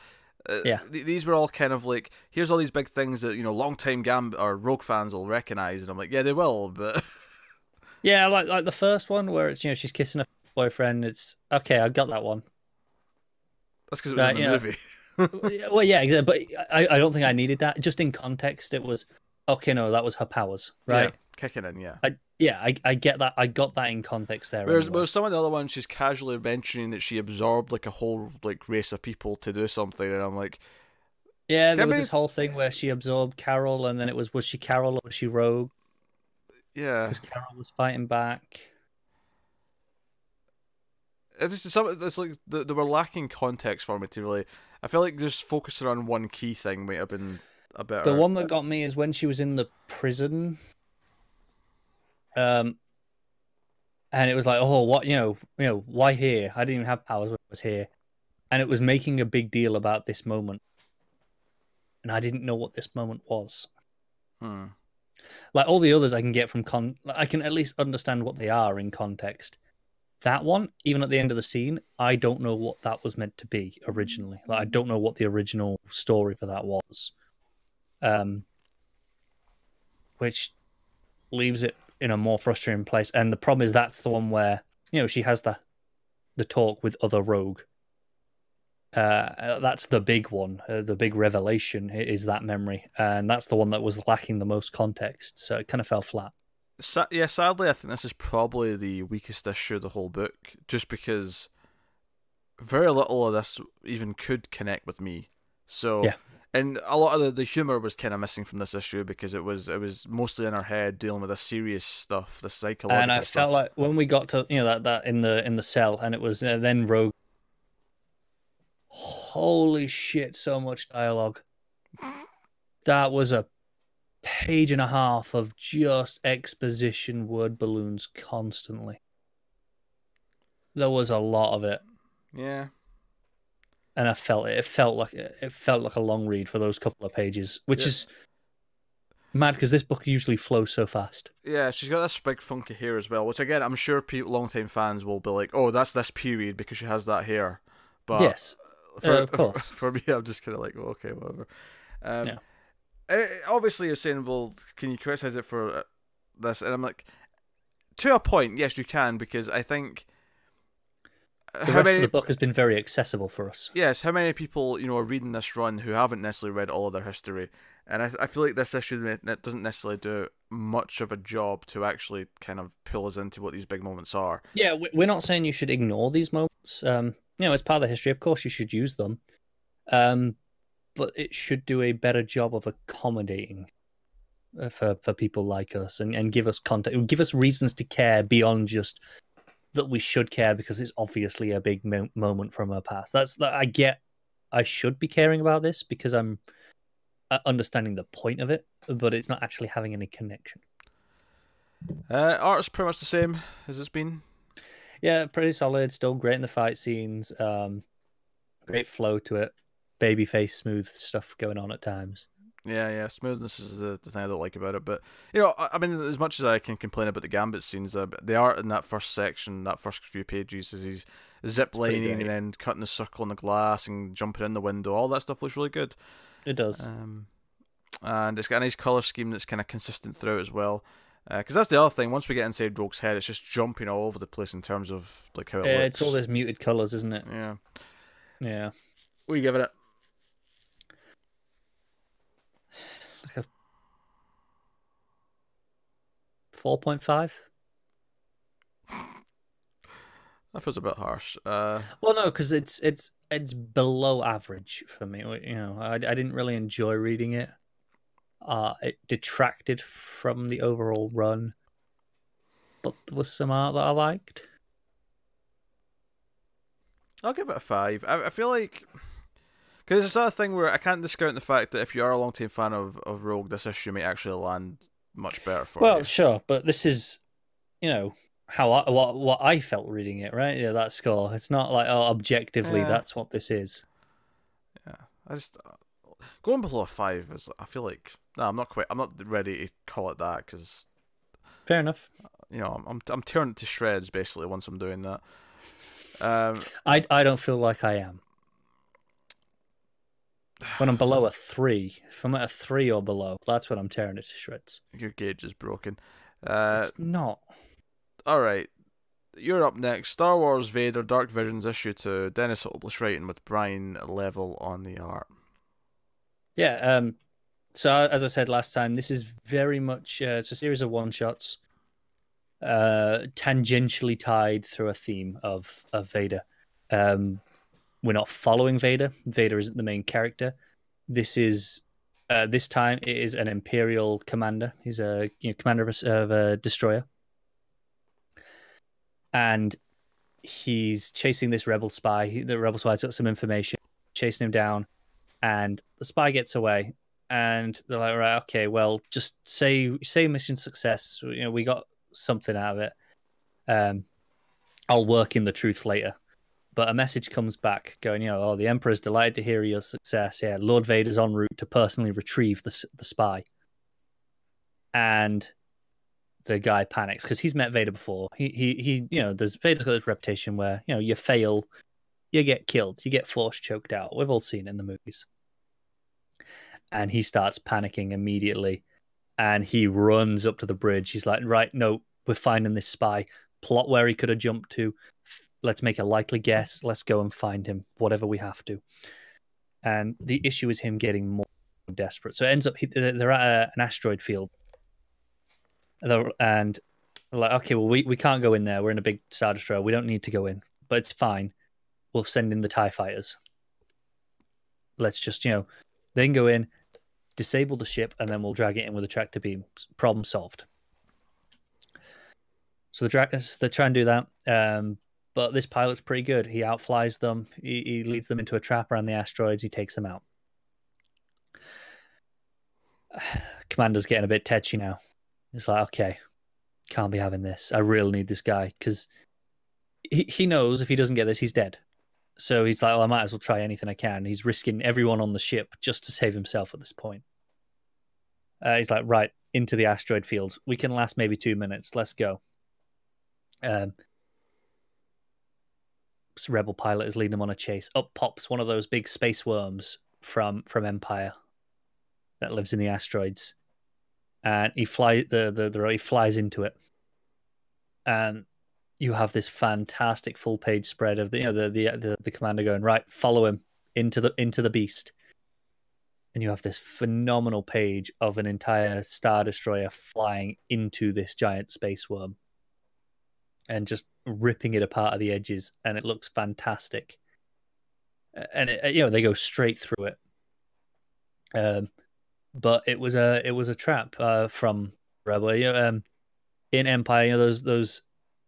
These were all kind of like, here's all these big things that, you know, long-time or Rogue fans will recognise, and I'm like, yeah, they will, but... Yeah, like the first one where it's, you know, she's kissing her boyfriend, it's, okay, I got that one. That's because it was in the movie. Well, yeah, exactly. But I don't think I needed that. Just in context, it was okay. No, that was her powers, right? Yeah, kicking in, yeah. I get that. I got that in context there. Whereas some of the other ones, she's casually mentioning that she absorbed like a whole like race of people to do something, and I'm like, yeah, there was this whole thing where she absorbed Carol, and then it was she Carol or was she Rogue? Yeah, because Carol was fighting back. It's like they were lacking context for me to really. I feel like just focusing on one key thing might have been a better. The one that got me is when she was in the prison. And it was like, oh, what, you know, why here? I didn't even have powers when I was here, and it was making a big deal about this moment, and I didn't know what this moment was. Like all the others, I can get from I can at least understand what they are in context. That one, even at the end of the scene, I don't know what that was meant to be originally. Like I don't know what the original story for that was, which leaves it in a more frustrating place. And the problem is that's the one where, you know, she has the talk with other Rogue. That's the big one. The big revelation is that memory, and that's the one that was lacking the most context. So it kind of fell flat. Yeah, sadly, I think this is probably the weakest issue of the whole book, just because very little of this even could connect with me. So, yeah. And a lot of the humor was kind of missing from this issue because it was mostly in her head dealing with the serious stuff, the psychological stuff. And I felt like when we got to, you know, that in the cell, and it was then Rogue. Holy shit! So much dialogue. That was a page and a half of just exposition word balloons constantly. There was a lot of it. Yeah. And I felt it. It felt like a long read for those couple of pages, which is mad because this book usually flows so fast. Yeah, she's got this big funky hair as well, which again I'm sure long-time fans will be like, "Oh, that's this period because she has that hair." But yes, of course. For me, I'm just kind of like, oh, okay, whatever. Obviously, you're saying, well, can you criticize it for this? And I'm like, to a point, yes, you can, because I think the rest of the book has been very accessible for us. Yes, how many people, you know, are reading this run who haven't necessarily read all of their history, and I feel like this issue doesn't necessarily do much of a job to actually kind of pull us into what these big moments are. Yeah, we're not saying you should ignore these moments. You know, as part of the history, of course, you should use them. But it should do a better job of accommodating for people like us and give us content, give us reasons to care beyond just that we should care because it's obviously a big moment from our past. I get. I should be caring about this because I'm understanding the point of it, but it's not actually having any connection. Art's pretty much the same as it's been. Yeah, pretty solid. Still great in the fight scenes. Great flow to it. Babyface, smooth stuff going on at times. Yeah, smoothness is the thing I don't like about it. But, you know, I mean, as much as I can complain about the Gambit scenes, the art in that first section, that first few pages, is he's zip-lining and then cutting the circle in the glass and jumping in the window. All that stuff looks really good. It does. And it's got a nice colour scheme that's kind of consistent throughout as well. Because that's the other thing. Once we get inside Rogue's head, it's just jumping all over the place in terms of like how it looks. It's all those muted colours, isn't it? Yeah. Yeah. What are you giving it? Like a 4.5. That feels a bit harsh. Well, no, because it's below average for me. You know, I didn't really enjoy reading it. It detracted from the overall run, but there was some art that I liked. I'll give it a 5. I feel like because it's the sort of thing where I can't discount the fact that if you are a long time fan of Rogue, this issue may actually land much better for Well, you. sure, but this is, you know, how what I felt reading it, right? Yeah, that score. It's not like, oh, objectively, Yeah, that's what this is. yeah. I just going below a 5 is. I feel like no, I'm not quite. I'm not ready to call it that because Fair enough. I'm tearing it to shreds basically once I'm doing that. I don't feel like I am. When I'm below a 3, if I'm at a 3 or below, that's when I'm tearing it to shreds. Your gauge is broken. It's not. All right. You're up next. Star Wars Vader Dark Visions issue 2. Dennis Hopeless writing with Brian Level on the art. Yeah. So as I said last time, this is very much it's a series of one shots, tangentially tied through a theme of Vader. We're not following Vader. Vader isn't the main character. This is this time it is an Imperial commander. He's a commander of a destroyer, and he's chasing this rebel spy. The rebel spy's got some information, chasing him down, and the spy gets away. And they're like, right, okay, well, just say mission success. You know, we got something out of it. I'll work in the truth later. But a message comes back going, oh, the Emperor's delighted to hear your success. Yeah, Lord Vader's en route to personally retrieve the spy. And the guy panics because he's met Vader before. He there's Vader's got this reputation where, you fail, you get killed, you get force choked out. We've all seen it in the movies. And he starts panicking immediately. And he runs up to the bridge. He's like, right, no, we're finding this spy. Plot where he could have jumped to. Let's make a likely guess. Let's go and find him, whatever we have to. And the issue is him getting more desperate. So it ends up, they're at an asteroid field. And they're like, okay, well, we can't go in there. We're in a big Star Destroyer. We don't need to go in, but it's fine. We'll send in the TIE fighters. Let's just, they can go in, disable the ship, and then we'll drag it in with a tractor beam. Problem solved. So they try and do that. But this pilot's pretty good. He outflies them. He leads them into a trap around the asteroids. He takes them out. Commander's getting a bit tetchy now. It's like, okay, can't be having this. I really need this guy because he knows if he doesn't get this, he's dead. So he's like, well, I might as well try anything I can. He's risking everyone on the ship just to save himself at this point. He's like, right, into the asteroid field. We can last maybe 2 minutes. Let's go. Rebel pilot is leading them on a chase. Up pops one of those big space worms from Empire that lives in the asteroids, and he flies into it, and you have this fantastic full page spread of the commander going, right, follow him into the beast, and you have this phenomenal page of an entire Star Destroyer flying into this giant space worm and just ripping it apart at the edges, and it looks fantastic. And they go straight through it. But it was a trap from Rebel. In Empire, those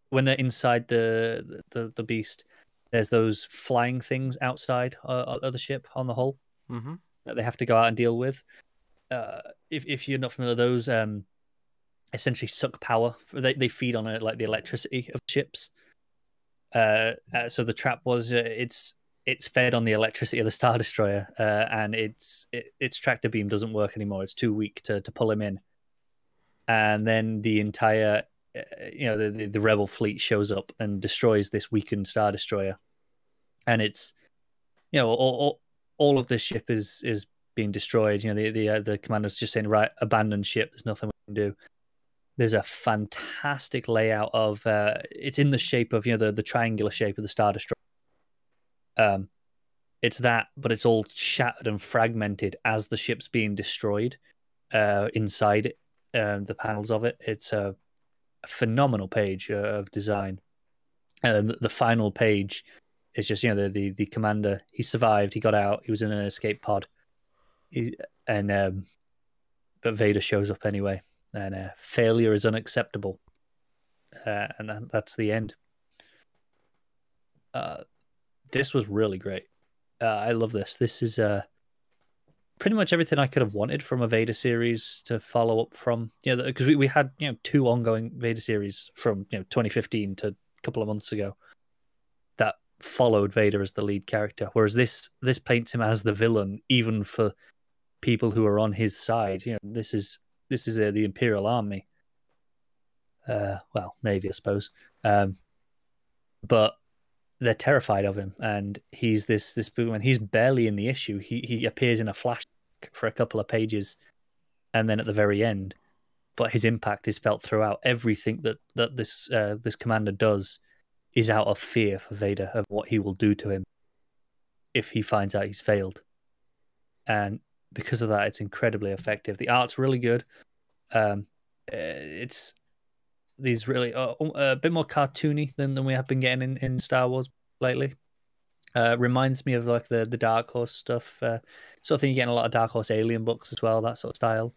when they're inside the beast, there's those flying things outside of the ship on the hull that they have to go out and deal with. If you're not familiar, those essentially suck power. They feed on like the electricity of ships. So the trap was it's fed on the electricity of the Star Destroyer, and its tractor beam doesn't work anymore. It's too weak to pull him in. And then the entire the Rebel fleet shows up and destroys this weakened Star Destroyer. And it's all of this ship is being destroyed. The commander's just saying, right, abandon ship. There's nothing we can do. There's a fantastic layout of it's in the shape of the triangular shape of the Star Destroyer. It's that, but it's all shattered and fragmented as the ship's being destroyed inside it. The panels of it. It's a phenomenal page of design. And the final page is just, the commander. He survived. He got out. He was in an escape pod. But Vader shows up anyway, and failure is unacceptable. And that's the end. This was really great. I love this. This is pretty much everything I could have wanted from a Vader series to follow up from. Because we had 2 ongoing Vader series from 2015 to a couple of months ago that followed Vader as the lead character, whereas this paints him as the villain, even for people who are on his side. This is the Imperial Army. Well, Navy, I suppose. But they're terrified of him, and he's this when he's barely in the issue. He appears in a flash for a couple of pages, and then at the very end. But his impact is felt throughout. Everything that this commander does is out of fear for Vader of what he will do to him if he finds out he's failed. And because of that, it's incredibly effective. The art's really good. It's these really a bit more cartoony than we have been getting in Star Wars lately. Reminds me of like the Dark Horse stuff. Sort of thing you get in a lot of Dark Horse Alien books as well, that sort of style.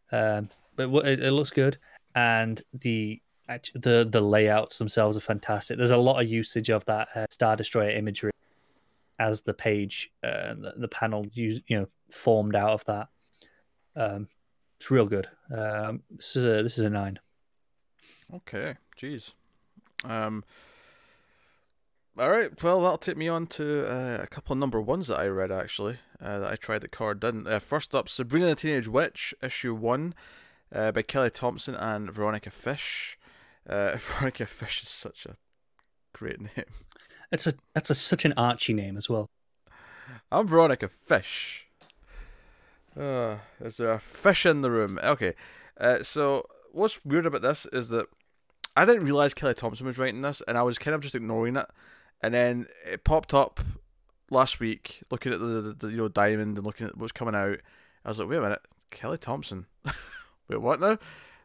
But it looks good, and the layouts themselves are fantastic. There's a lot of usage of that Star Destroyer imagery as the page, the panel formed out of that. It's real good. This is a 9. Okay, jeez. All right, well, that'll take me on to a couple of number 1s that I read, actually, that I tried that Cord didn't. First up, Sabrina the Teenage Witch, issue 1, by Kelly Thompson and Veronica Fish. Veronica Fish is such a great name. That's such an Archie name as well. I'm Veronica Fish. Is there a fish in the room? Okay, so what's weird about this is that I didn't realize Kelly Thompson was writing this, and I was kind of just ignoring it. And then it popped up last week, looking at the Diamond and looking at what's coming out. I was like, wait a minute, Kelly Thompson. Wait, what now?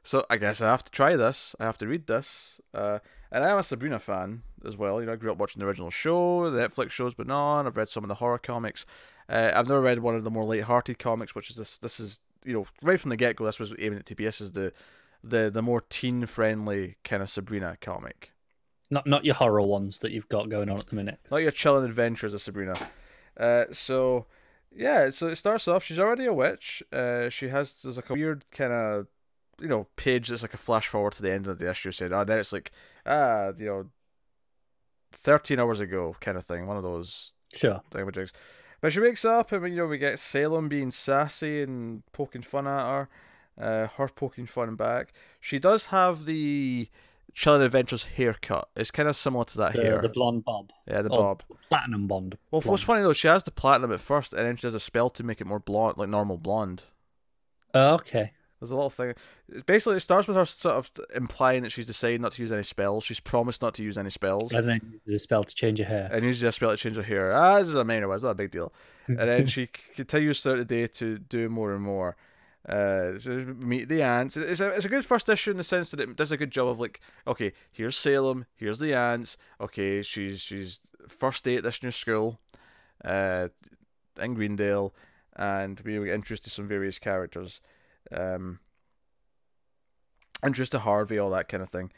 So I guess I have to try this. I have to read this. And I'm a Sabrina fan as well. I grew up watching the original show, the Netflix show's been on. I've read some of the horror comics. I've never read one of the more light-hearted comics, which is this. This is right from the get-go. This was aiming at TPS as the more teen-friendly kind of Sabrina comic. Not your horror ones that you've got going on at the minute. Not your chilling adventures of Sabrina. So it starts off. She's already a witch. There's like a weird kind of page that's like a flash forward to the end of the issue saying, then it's like 13 hours ago kind of thing. One of those thingamajigs. But she wakes up and we get Salem being sassy and poking fun at her. Her poking fun back. She does have the Chilling Adventures haircut. It's kind of similar to that hair. The blonde bob. Yeah, the bob. Platinum blonde. Well, what's funny though, she has the platinum at first, and then she does a spell to make it more blonde, like normal blonde. Oh, okay. There's a little thing. Basically, it starts with her sort of implying that she's decided not to use any spells. She's promised not to use any spells. And then uses a spell to change her hair. And uses a spell to change her hair. This is a minor one. It's not a big deal. And then she continues throughout the day to do more and more. Meet the ants. It's a good first issue in the sense that it does a good job of like, okay, here's Salem, here's the ants. Okay, she's first day at this new school, in Greendale, and we get introduced to some various characters, introduced to Harvey, all that kind of thing.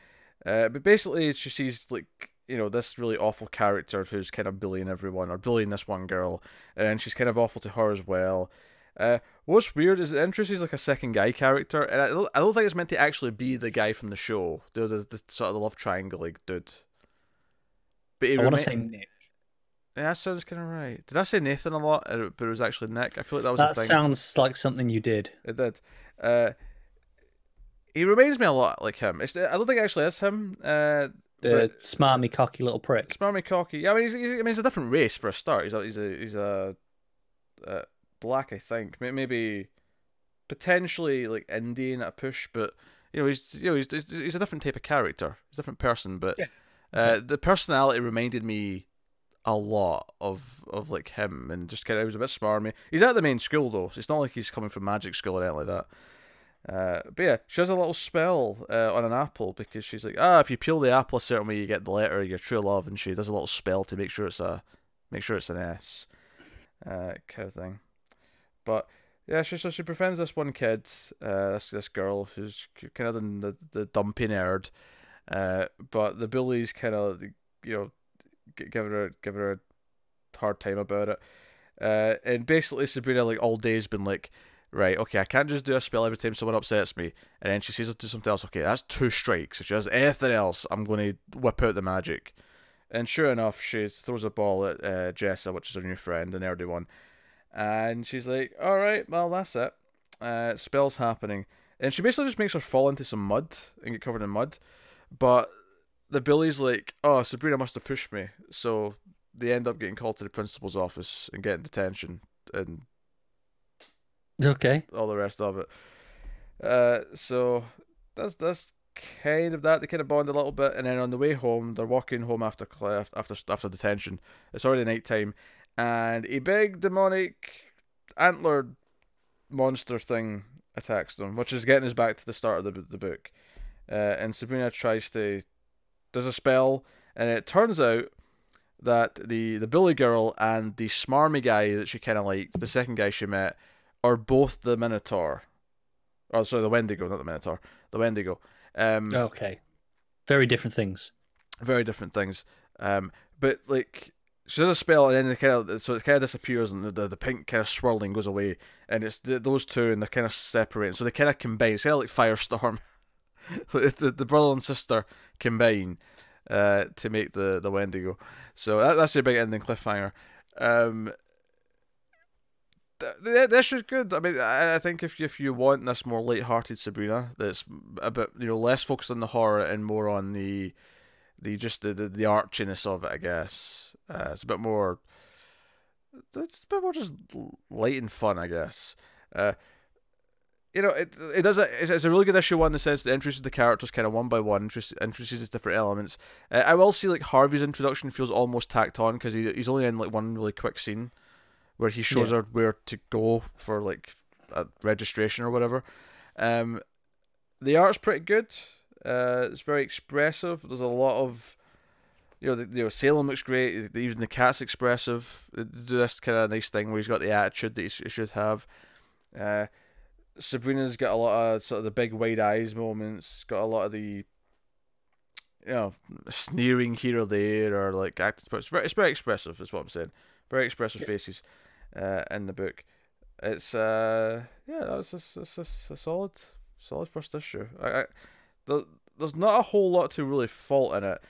But basically, she sees like this really awful character who's kind of bullying everyone or bullying this one girl, and she's kind of awful to her as well. What's weird is that introduces like a second guy character, and I don't think it's meant to actually be the guy from the show. The sort of the love triangle like dude. But I want to say Nick. Yeah, that sounds kind of right. Did I say Nathan a lot? But it was actually Nick. I feel like that was the thing. That sounds like something you did. It did. He reminds me a lot like him. I don't think it actually is him. The smarmy, cocky little prick. Smarmy, cocky. Yeah, I mean, he's a different race for a start. He's a black, I think. Maybe potentially like Indian at a push, but he's a different type of character. He's a different person, but the personality reminded me a lot of like him, and just kind of, he was a bit smarmy. He's at the main school though, so it's not like he's coming from magic school or anything like But yeah, she has a little spell on an apple because she's like, if you peel the apple a certain way, you get the letter your true love, and she does a little spell to make sure it's an S, kind of thing. But yeah, she befriends this one kid, this girl who's kind of the dumpy nerd, but the bullies kind of give her a hard time about it, and basically Sabrina like all day has been like, right, okay, I can't just do a spell every time someone upsets me, and then she says it to something else. Okay, that's 2 strikes. If she does anything else, I'm going to whip out the magic. And sure enough, she throws a ball at Jessa, which is her new friend, the nerdy one. And she's like, all right, well, that's it. Spell's happening. And she basically just makes her fall into some mud and get covered in mud. But the bully's like, oh, Sabrina must have pushed me. So they end up getting called to the principal's office and getting detention and Okay. all the rest of it. So that's kind of that. They kind of bond a little bit, and then on the way home, they're walking home after detention. It's already night time, and a big demonic antlered monster thing attacks them, which is getting us back to the start of the book. And Sabrina does a spell, and it turns out that the bully girl and the smarmy guy that she kind of liked, the second guy she met, are both the Minotaur. Oh, sorry, the Wendigo, not the Minotaur. The Wendigo. Okay. Very different things. Very different things. But like, she does a spell, and then it kind of disappears, and the pink kind of swirling goes away, and it's those two, and they're kind of separating. So they kind of combine. It's kind of like Firestorm. the brother and sister combine to make the Wendigo. So that's a big ending cliffhanger. This is good. I mean, I think if you want this more light-hearted Sabrina, that's a bit less focused on the horror and more on the archiness of it, I guess. It's a bit more. It's a bit more just light and fun, I guess. It's a really good issue one in the sense that it introduces the characters kind of one by one, introduces its different elements. I will see like Harvey's introduction feels almost tacked on because he's only in like one really quick scene where he shows her where to go for like a registration or whatever. The art's pretty good. It's very expressive. There's a lot of Salem looks great. Even the cat's expressive. They do this kind of nice thing where he's got the attitude that he should have. Sabrina's got a lot of sort of the big wide eyes moments. Got a lot of the sneering here or there, or like acting. It's very expressive. Is what I'm saying. Very expressive faces in the book. It's it's a solid first issue. There's not a whole lot to really fault in it.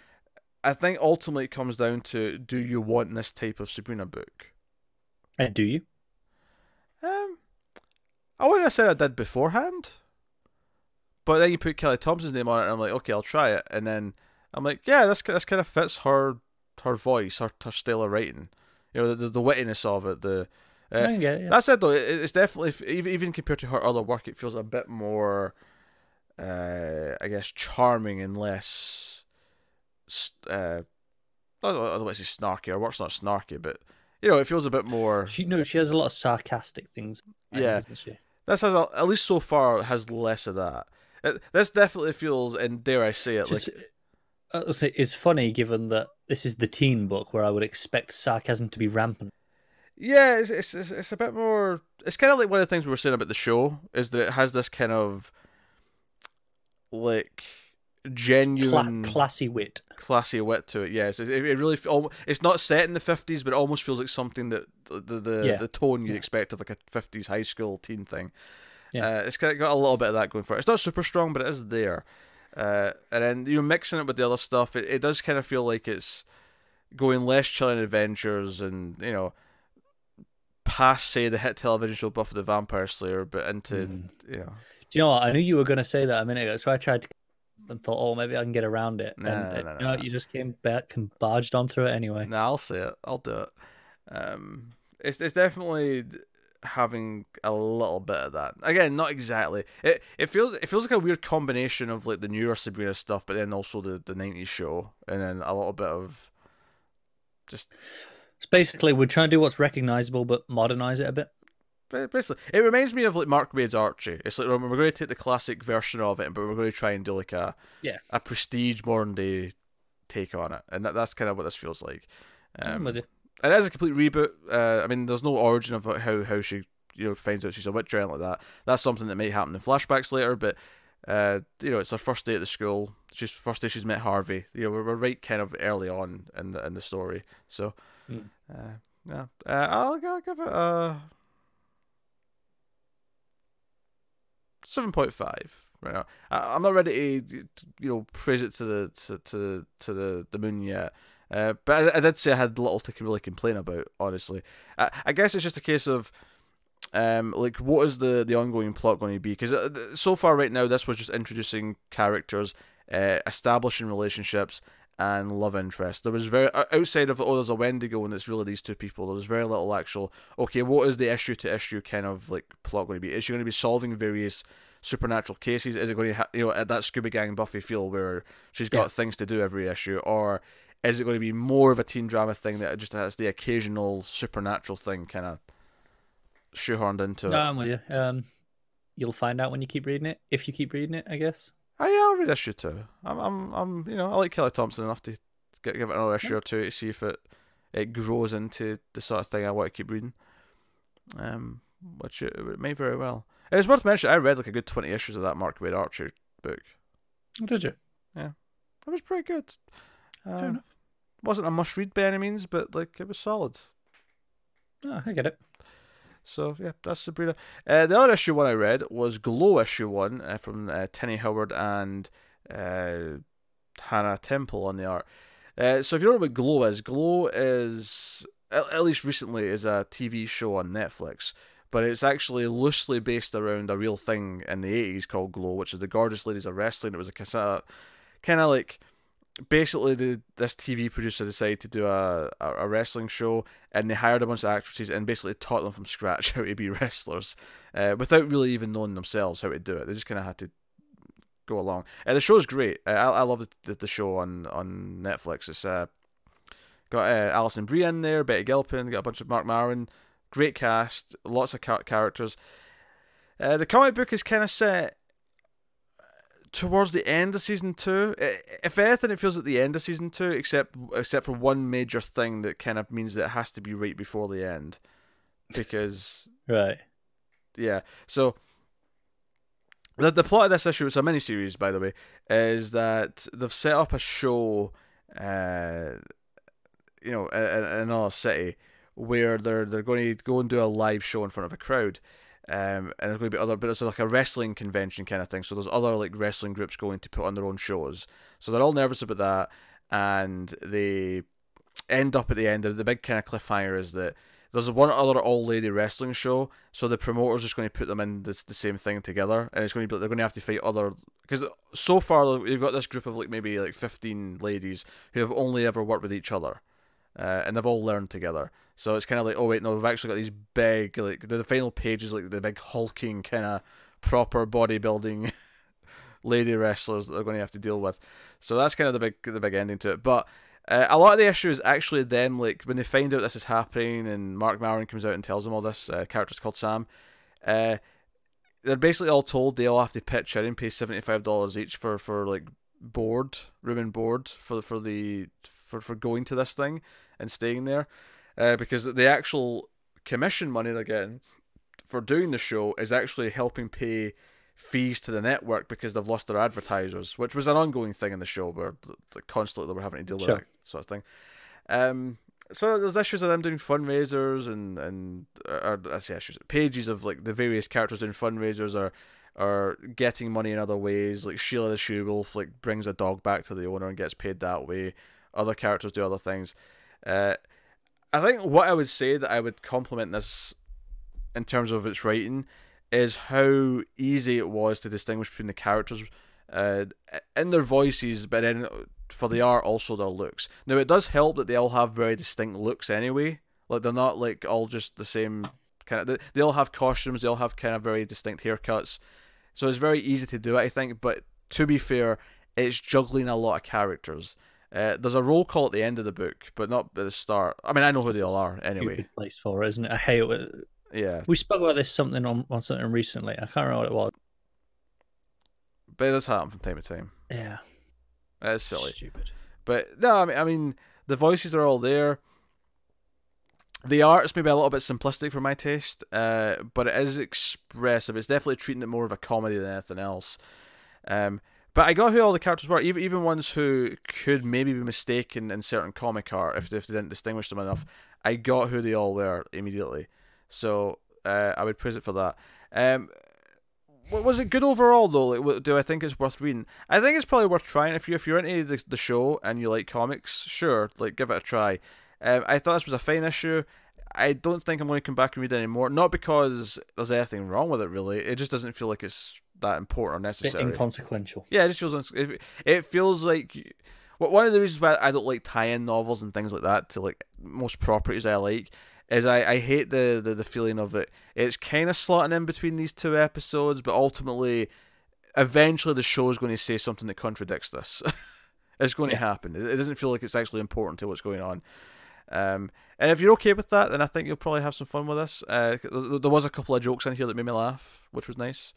I think ultimately it comes down to, do you want this type of Sabrina book? And do you? I wouldn't have said I did beforehand, but then you put Kelly Thompson's name on it, and I'm like, okay, I'll try it. And then I'm like, yeah, this kind of fits her voice, her style of writing. The wittiness of it. I can get it, yeah. That said, though, it's definitely, even compared to her other work, it feels a bit more, I guess, charming and less. I don't want to say snarky. Her work's not snarky, but it feels a bit more. She has a lot of sarcastic things. Yeah, doesn't she? This has at least so far has less of that. This definitely feels, and dare I say it, I'll say it's funny given that this is the teen book where I would expect sarcasm to be rampant. Yeah, it's a bit more. It's kind of like one of the things we were saying about the show is that it has this kind of like genuine classy wit to it. Yes, it really. It's not set in the 50s, but it almost feels like something that the tone you'd expect of like a 50s high school teen thing. Yeah. It's got a little bit of that going for it. It's not super strong, but it is there. And then mixing it with the other stuff, it does kind of feel like it's going less Chilling Adventures and past, say, the hit television show Buffy the Vampire Slayer, but into Do you know what? I knew you were going to say that a minute ago, so I tried to and thought, oh, maybe I can get around it. No. You just came back and barged on through it anyway. No, I'll say it. I'll do it. It's definitely having a little bit of that. Again, not exactly. It feels like a weird combination of like the newer Sabrina stuff, but then also the 90s show, and then a little bit of just. It's basically we're trying to do what's recognizable, but modernize it a bit. basically, it reminds me of like Mark Waid's Archie. It's like we're going to take the classic version of it, but we're going to try and do like a prestige modern day take on it, and that's kind of what this feels like. I'm with you. It is a complete reboot. I mean, there's no origin of how she finds out she's a witch or anything like that. That's something that might happen in flashbacks later, but it's her first day at the school. First day she's met Harvey. We're right kind of early on in the story. So, I'll give it a 7.5 right now. I'm not ready to praise it to the moon yet. But I did say I had little to really complain about. Honestly, I guess it's just a case of what is the ongoing plot going to be? Because so far right now, this was just introducing characters, establishing relationships, and love interest. There was very outside of there's a Wendigo and it's really these two people. There was very little actual what is the issue to issue kind of like plot going to be? Is she going to be solving various supernatural cases? Is it going to at that Scooby Gang Buffy feel where she's got things to do every issue, or is it going to be more of a teen drama thing that just has the occasional supernatural thing kind of shoehorned into it? No, I'm with you. You'll find out when you keep reading it, if you keep reading it, I guess. Oh yeah, I'll read issue 2. I'm I like Kelly Thompson enough to give it another issue or two to see if it grows into the sort of thing I want to keep reading. Which it may very well. And it's worth mentioning, I read like a good 20 issues of that Mark Waid Archer book. Oh, did you? Yeah, it was pretty good. Fair enough. Wasn't a must read by any means, but like it was solid. Oh, I get it. So yeah, that's Sabrina. The other issue one I read was Glow issue 1 from Tini Howard and Hannah Temple on the art. So if you don't know what Glow is at least recently is a TV show on Netflix, but it's actually loosely based around a real thing in the 80s called Glow, which is the Gorgeous Ladies of Wrestling. It was a kind of like basically this TV producer decided to do a wrestling show, and they hired a bunch of actresses and basically taught them from scratch how to be wrestlers without really even knowing themselves how to do it. They just kind of had to go along. The show's great. I love the show on Netflix. It's got Alison Brie in there, Betty Gilpin, got a bunch of Mark Maron, great cast, lots of characters. The comic book is kind of set towards the end of season 2. If anything, it feels at the end of season 2, except for one major thing that kind of means that it has to be right before the end, because right, yeah. So the plot of this issue, it's a miniseries by the way, is that they've set up a show, in another city where they're going to go and do a live show in front of a crowd. And there's going to be but it's like a wrestling convention kind of thing. So there's other like wrestling groups going to put on their own shows. So they're all nervous about that, and they end up at the end of the big kind of cliffhanger is that there's one other all lady wrestling show. So the promoter's just going to put them in the same thing together, and it's going to be they're going to have to fight other, because so far you've got this group of maybe 15 ladies who have only ever worked with each other. And they've all learned together. So it's kind of like, oh wait, no, we've actually got these big, the final page is like the big hulking kind of proper bodybuilding lady wrestlers that they're going to have to deal with. So that's kind of the big ending to it. But a lot of the issue is actually them, like when they find out this is happening and Mark Maron comes out and tells them all this, character's called Sam, they're basically all told they all have to pitch in and pay $75 each for like room and board for going to this thing and staying there, because the actual commission money they're getting for doing the show is actually helping pay fees to the network because they've lost their advertisers, which was an ongoing thing in the show where constantly they were having to deal with that sort of thing. So there's issues of them doing fundraisers and I say issues, pages of like the various characters doing fundraisers or getting money in other ways. Like Sheila the She-Wolf brings a dog back to the owner and gets paid that way. Other characters do other things. I think what I would say that I would compliment this in terms of its writing is how easy it was to distinguish between the characters in their voices, but then for the art also their looks. Now it does help that they all have very distinct looks anyway. Like they're not all just the same kind of. They all have costumes. They all have kind of very distinct haircuts. So it's very easy to do it, I think. But to be fair, it's juggling a lot of characters. There's a roll call at the end of the book, but not at the start. I mean, I know who they all are anyway. Place for it, isn't it? I hate it. Yeah. We spoke about this something on something recently. I can't remember what it was. But it does happen from time to time. Yeah. That's silly. Stupid. But no, I mean, the voices are all there. The art's maybe a little bit simplistic for my taste, but it is expressive. It's definitely treating it more of a comedy than anything else. But I got who all the characters were, even ones who could maybe be mistaken in certain comic art if they didn't distinguish them enough. I got who they all were immediately, so I would praise it for that. Was it good overall though? Like, do I think it's worth reading? I think it's probably worth trying if you're into the show and you like comics. Sure, like give it a try. I thought this was a fine issue. I don't think I'm going to come back and read it anymore. Not because there's anything wrong with it, really. It just doesn't feel like it's that important or necessary. Bit inconsequential. Yeah, it just feels. It feels like. One of the reasons why I don't like tie-in novels and things like that to like most properties I like is I hate the feeling of it. It's kind of slotting in between these two episodes, but ultimately, eventually the show is going to say something that contradicts this. It's going to happen. It doesn't feel like it's actually important to what's going on. And if you're okay with that, then I think you'll probably have some fun with this. There was a couple of jokes in here that made me laugh, which was nice,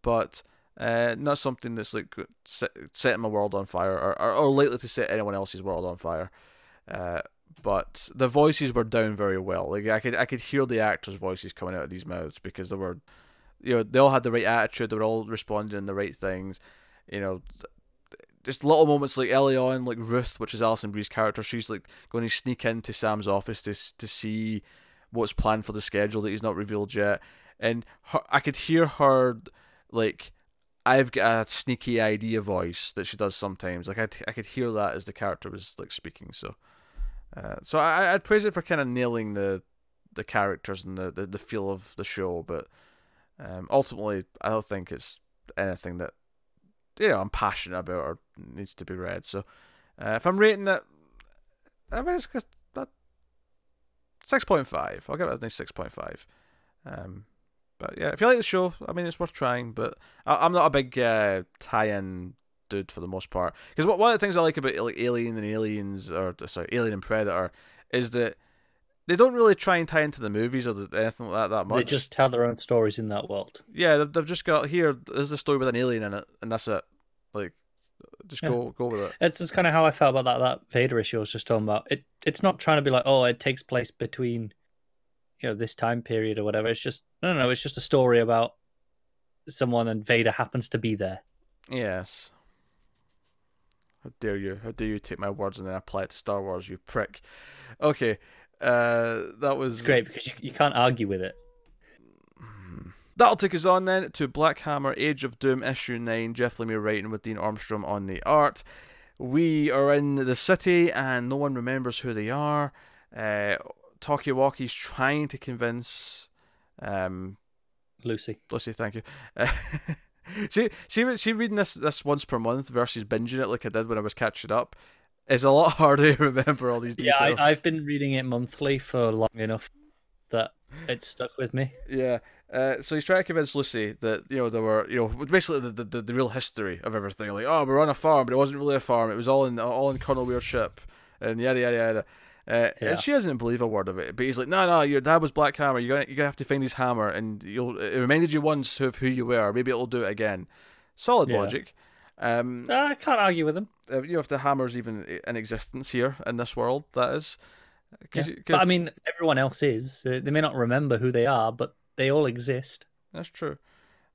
but not something that's like setting my world on fire or likely to set anyone else's world on fire. But the voices were down very well. Like I could hear the actors' voices coming out of these mouths because they were, they all had the right attitude. They were all responding in the right things. Just little moments like early on, like Ruth, which is Alison Brie's character, she's like going to sneak into Sam's office to see what's planned for the schedule that he's not revealed yet, and I could hear her like, I've got a sneaky idea voice that she does sometimes. Like I could hear that as the character was like speaking. So I'd praise it for kind of nailing the characters and the feel of the show, but ultimately I don't think it's anything that I'm passionate about or needs to be read. So if I'm rating it, I mean, it's 6.5. I'll give it a nice 6.5. But yeah, if you like the show, I mean, it's worth trying. But I'm not a big tie-in dude for the most part. Because one of the things I like about like Alien and Predator is that they don't really try and tie into the movies or anything like that much. They just tell their own stories in that world. Yeah, they've just got, there's the story with an alien in it, and that's it. Like, just go with it. It's just kind of how I felt about that Vader issue I was just talking about. It's not trying to be like, oh, it takes place between, this time period or whatever. It's just, no, it's just a story about someone and Vader happens to be there. Yes. How dare you? How dare you take my words and then apply it to Star Wars, you prick. Okay. That was... It's great because you can't argue with it. That'll take us on then to Black Hammer Age of Doom issue 9, Jeff Lemire writing with Dean Ormston on the art. We are in the city and no one remembers who they are. Talkie-walkie's trying to convince Lucy, thank you. See reading this once per month versus binging it like I did when I was catching up is a lot harder to remember all these details. Yeah, I've been reading it monthly for long enough that it's stuck with me. Yeah. So he's trying to convince Lucy that there were basically the real history of everything. Like, oh, we're on a farm, but it wasn't really a farm. It was all in Colonel Weir's ship, and yada yada yada. And she doesn't believe a word of it. But he's like, no, your dad was Black Hammer. You're gonna have to find his hammer, and it reminded you once of who you were. Maybe it'll do it again. Solid logic. I can't argue with him. If the hammer's even in existence here in this world, that is. But I mean, everyone else is. They may not remember who they are, but they all exist. That's true.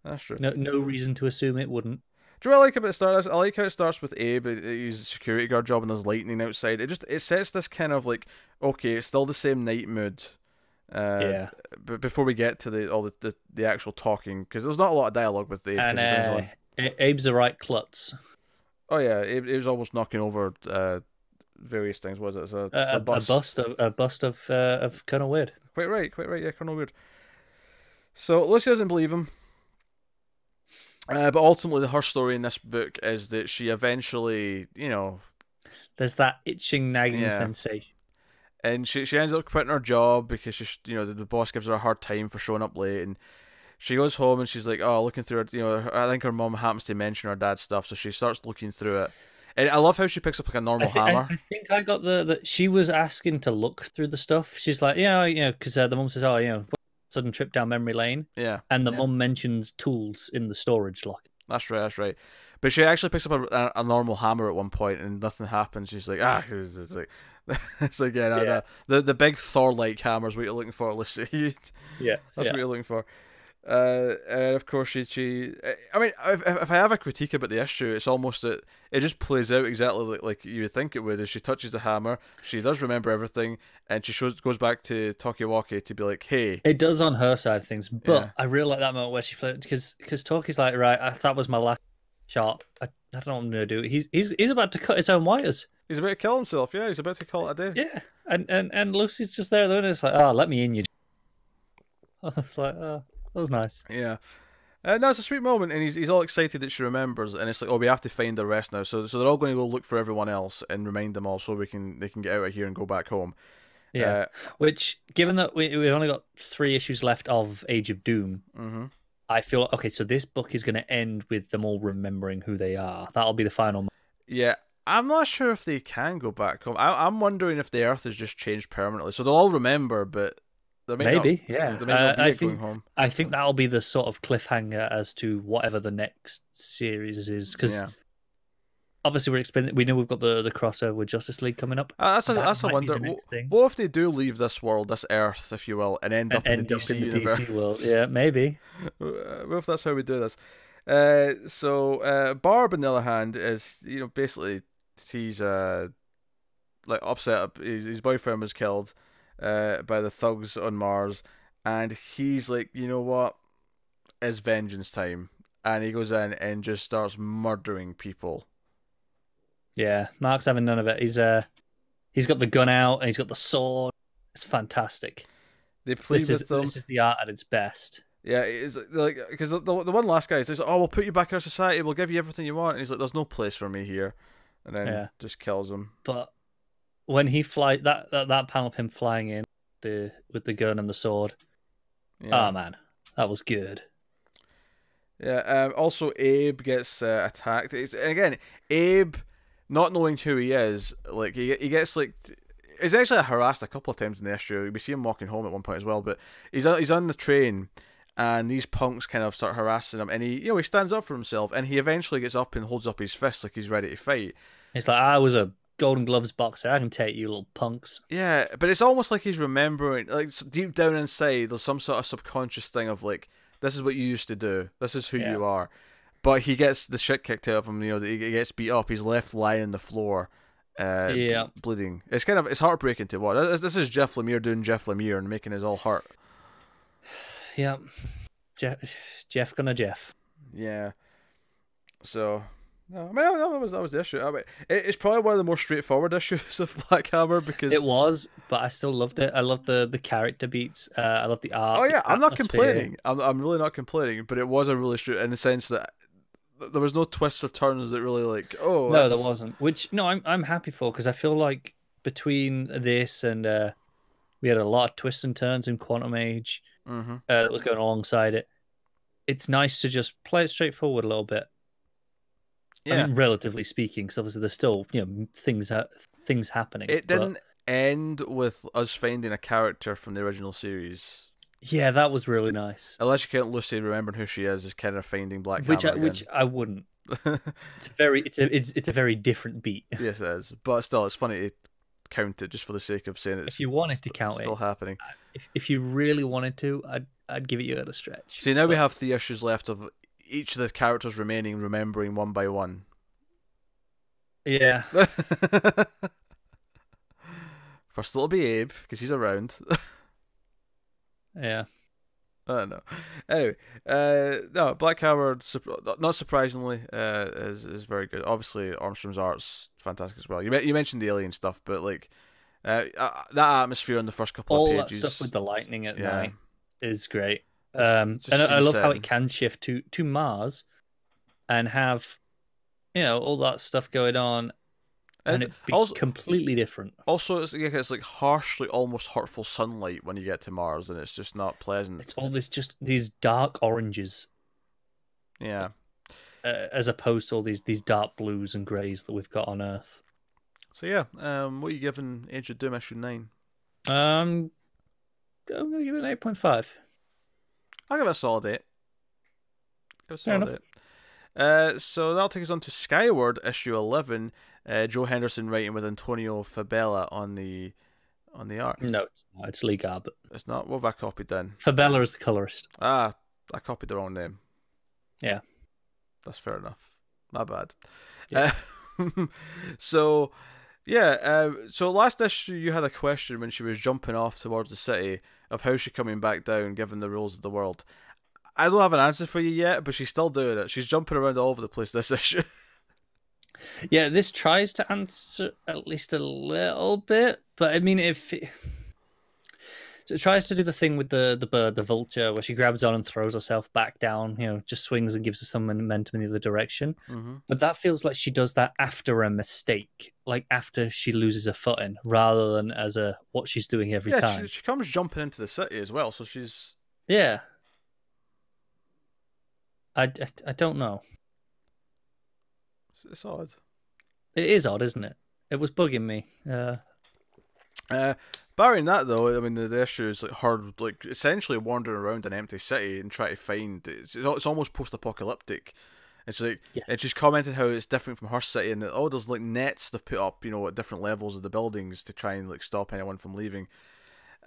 No reason to assume it wouldn't. Do you know what I like about the start? I like how it starts with Abe. He's a security guard job and there's lightning outside. It sets this kind of like, okay, it's still the same night mood. But before we get to the actual talking, because there's not a lot of dialogue with Abe. And Abe's a right klutz. Oh yeah, Abe was almost knocking over various things. Was it? It's a bust. A bust of Colonel Weird. Quite right. Yeah, Colonel Weird. So Lucy doesn't believe him. But ultimately, her story in this book is that she eventually, there's that itching, nagging sensation, and she ends up quitting her job because the boss gives her a hard time for showing up late, and she goes home and she's like, oh, looking through her, I think her mom happens to mention her dad's stuff, so she starts looking through it, and I love how she picks up like a normal hammer. I think I got the she was asking to look through the stuff. She's like, because the mom says, sudden trip down memory lane. Yeah. And the mum mentions tools in the storage lock. That's right. But she actually picks up a normal hammer at one point, and nothing happens. She's like, it's like, it's like, yeah, no, the big Thor-like hammer's what you're looking for, Lucy. That's what you're looking for. And of course, she. I mean, if I have a critique about the issue, it's almost that it just plays out exactly like you would think it would. As she touches the hammer, she does remember everything, and she goes back to Tokiwaki to be like, "Hey." It does on her side of things, but I really like that moment where she played because Toki's like, right, that was my last shot. I don't know what I'm gonna do. He's about to cut his own wires. He's about to kill himself. Yeah, he's about to call it a day. Yeah, and Lucy's just there though, and it's like, oh, let me in, you. It's like, oh. That was nice. Yeah. No, it's a sweet moment, and he's all excited that she remembers, and it's like, oh, we have to find the rest now. So they're all going to go look for everyone else and remind them all, so they can get out of here and go back home. Yeah. Which, given that we've only got 3 issues left of Age of Doom, I feel okay. So this book is going to end with them all remembering who they are. That'll be the final. Yeah. I'm not sure if they can go back home. I'm wondering if the Earth has just changed permanently, so they'll all remember, but. Maybe, yeah. I think that'll be the sort of cliffhanger as to whatever the next series is, because obviously we know we've got the crossover with Justice League coming up. That's a wonder. What if they do leave this world, this Earth, if you will, and end up in the DC universe? DC world? Yeah, maybe. What if that's how we do this? So Barb, on the other hand, is basically he's like upset. His boyfriend was killed. By the thugs on Mars, and he's like, you know what, it's vengeance time, and he goes in and just starts murdering people. Yeah, Mark's having none of it. He's got the gun out and he's got the sword. It's fantastic. They plead with them. This is the art at its best. Yeah, it's like, because the one last guy is like, oh, we'll put you back in our society, we'll give you everything you want, and he's like, there's no place for me here, and then just kills him. But when he that panel of him flying in with the gun and the sword, oh man, that was good. Yeah. Also, Abe gets attacked. Again, Abe, not knowing who he is, like he gets like, he's actually harassed a couple of times in the issue. We see him walking home at one point as well, but he's on the train, and these punks kind of start harassing him, and he stands up for himself, and he eventually gets up and holds up his fist like he's ready to fight. It's like, I was a Golden Gloves boxer, I can take you little punks. Yeah, but it's almost like he's remembering, like deep down inside, there's some sort of subconscious thing of like, this is what you used to do, this is who you are. But he gets the shit kicked out of him, he gets beat up, he's left lying on the floor, bleeding. It's heartbreaking to watch. This is Jeff Lemire doing Jeff Lemire and making us all hurt. Yeah, Jeff gonna Jeff. Yeah. So. No, I mean, that was the issue. I mean, it's probably one of the more straightforward issues of Black Hammer, because it was, but I still loved it. I loved the character beats. I loved the art. Oh yeah, I'm not complaining. I'm really not complaining, but it was a really straight, in the sense that there was no twists or turns that really like. Oh no, there wasn't. Which I'm happy for, because I feel like between this and we had a lot of twists and turns in Quantum Age that was going alongside it. It's nice to just play it straightforward a little bit. Yeah, I mean, relatively speaking, because obviously there's still things happening. It didn't end with us finding a character from the original series. Yeah, that was really nice. Unless you count Lucy remembering who she is kind of finding Black Hammer which I wouldn't. It's a very different beat. Yes, it is, but still, it's funny to count it just for the sake of saying it's. If you wanted to count still happening. If you really wanted to, I'd give it you at a stretch. See, now we have 3 issues left of each of the characters remembering one by one. Yeah. First it'll be Abe, because he's around. Yeah. I don't know. Anyway, no, Black Hammer, not surprisingly, is very good. Obviously, Ormstrom's art's fantastic as well. You mentioned the alien stuff, but like that atmosphere in the first couple of pages. All that stuff with the lightning at night is great. And I love how it can shift to Mars and have, all that stuff going on, and it be also completely different. Also, it's like harshly, almost hurtful sunlight when you get to Mars, and it's just not pleasant. It's all these dark oranges. Yeah. As opposed to all these dark blues and greys that we've got on Earth. So yeah, what are you giving Age of Doom issue 9? I'm going to give it an 8.5. I'll give it a solid 8. Give it a Fair solid enough. 8. So that'll take us on to Skyward, issue 11. Joe Henderson writing with Antonio Fabela on the art. No, it's not. It's Lee Garbutt. It's not. What have I copied then? Fabela is the colorist. I copied the wrong name. Yeah. That's fair enough. My bad. Yeah. So, so last issue you had a question when she was jumping off towards the city of how she's coming back down given the rules of the world. I don't have an answer for you yet, but she's still doing it. She's jumping around all over the place this issue. Yeah, this tries to answer at least a little bit, but I mean, so it tries to do the thing with the bird, the vulture, where she grabs on and throws herself back down, just swings and gives her some momentum in the other direction. Mm-hmm. But that feels like she does that after a mistake, like after she loses her footing, rather than as what she's doing every time. She comes jumping into the city as well, so she's... Yeah. I don't know. It's odd. It is odd, isn't it? It was bugging me. Barring that, though, I mean, the issue is like her, like essentially wandering around an empty city and trying to find. It's almost post-apocalyptic. It's like, yes. And she's commenting how it's different from her city, and that there's like nets they've put up, at different levels of the buildings to try and like stop anyone from leaving,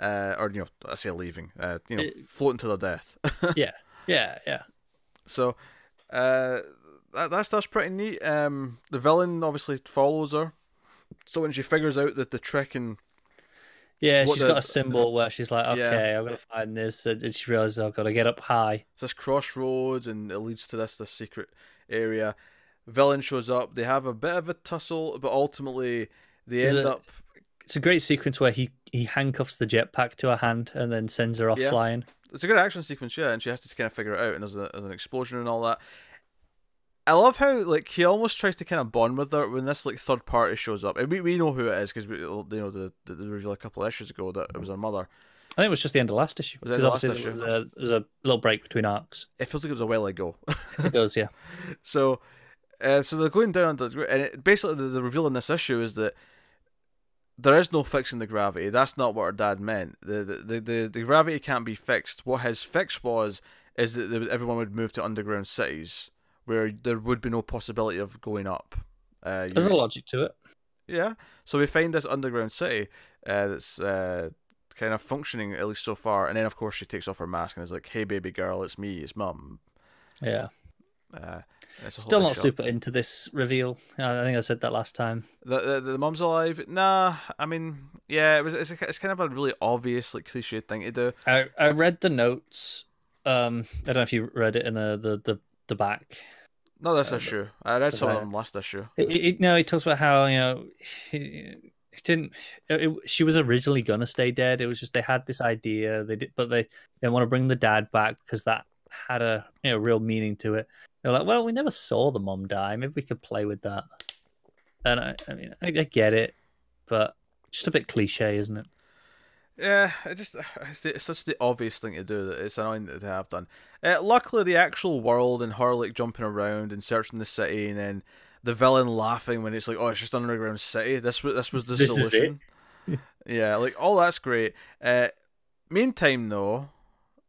or I say leaving, floating to their death. Yeah. So, that stuff's pretty neat. The villain obviously follows her, so when she figures out that the trick and she's got a symbol where she's like, okay, I'm gonna find this, and she realizes I've got to get up high. It's this crossroads, and it leads to this secret area. Villain shows up. They have a bit of a tussle, but ultimately they end up. It's a great sequence where he handcuffs the jetpack to her hand and then sends her off flying. It's a good action sequence, and she has to kind of figure it out, and there's an explosion and all that. I love how like he almost tries to kind of bond with her when this like third party shows up, and we know who it is because the reveal a couple of issues ago that it was her mother. I think it was just the end of last issue. Was it the last issue? There's a little break between arcs. It feels like it was a while ago. It does, yeah. So they're going down, and basically the reveal in this issue is that there is no fixing the gravity. That's not what her dad meant. The gravity can't be fixed. What his fix is that everyone would move to underground cities where there would be no possibility of going up. There's a logic to it. Yeah. So we find this underground city that's kind of functioning, at least so far. And then, of course, she takes off her mask and is like, hey, baby girl, it's me, it's mum. Yeah. Still not super into this reveal. I think I said that last time. The mum's alive? Nah, I mean, yeah, it's kind of a really obvious, like, cliche thing to do. I read the notes. I don't know if you read it in the back. No, this issue. I read some of them last issue. He talks about how she was originally gonna stay dead. It was just they had this idea. But they want to bring the dad back because that had a real meaning to it. They're like, well, we never saw the mom die. Maybe we could play with that. And I get it, but just a bit cliche, isn't it? Yeah, it's such the obvious thing to do that it's annoying that they have done. Luckily, the actual world and her like jumping around and searching the city, and then the villain laughing when it's like, oh, it's just an underground city. This was the solution. Yeah, like all that's great. Meantime, though,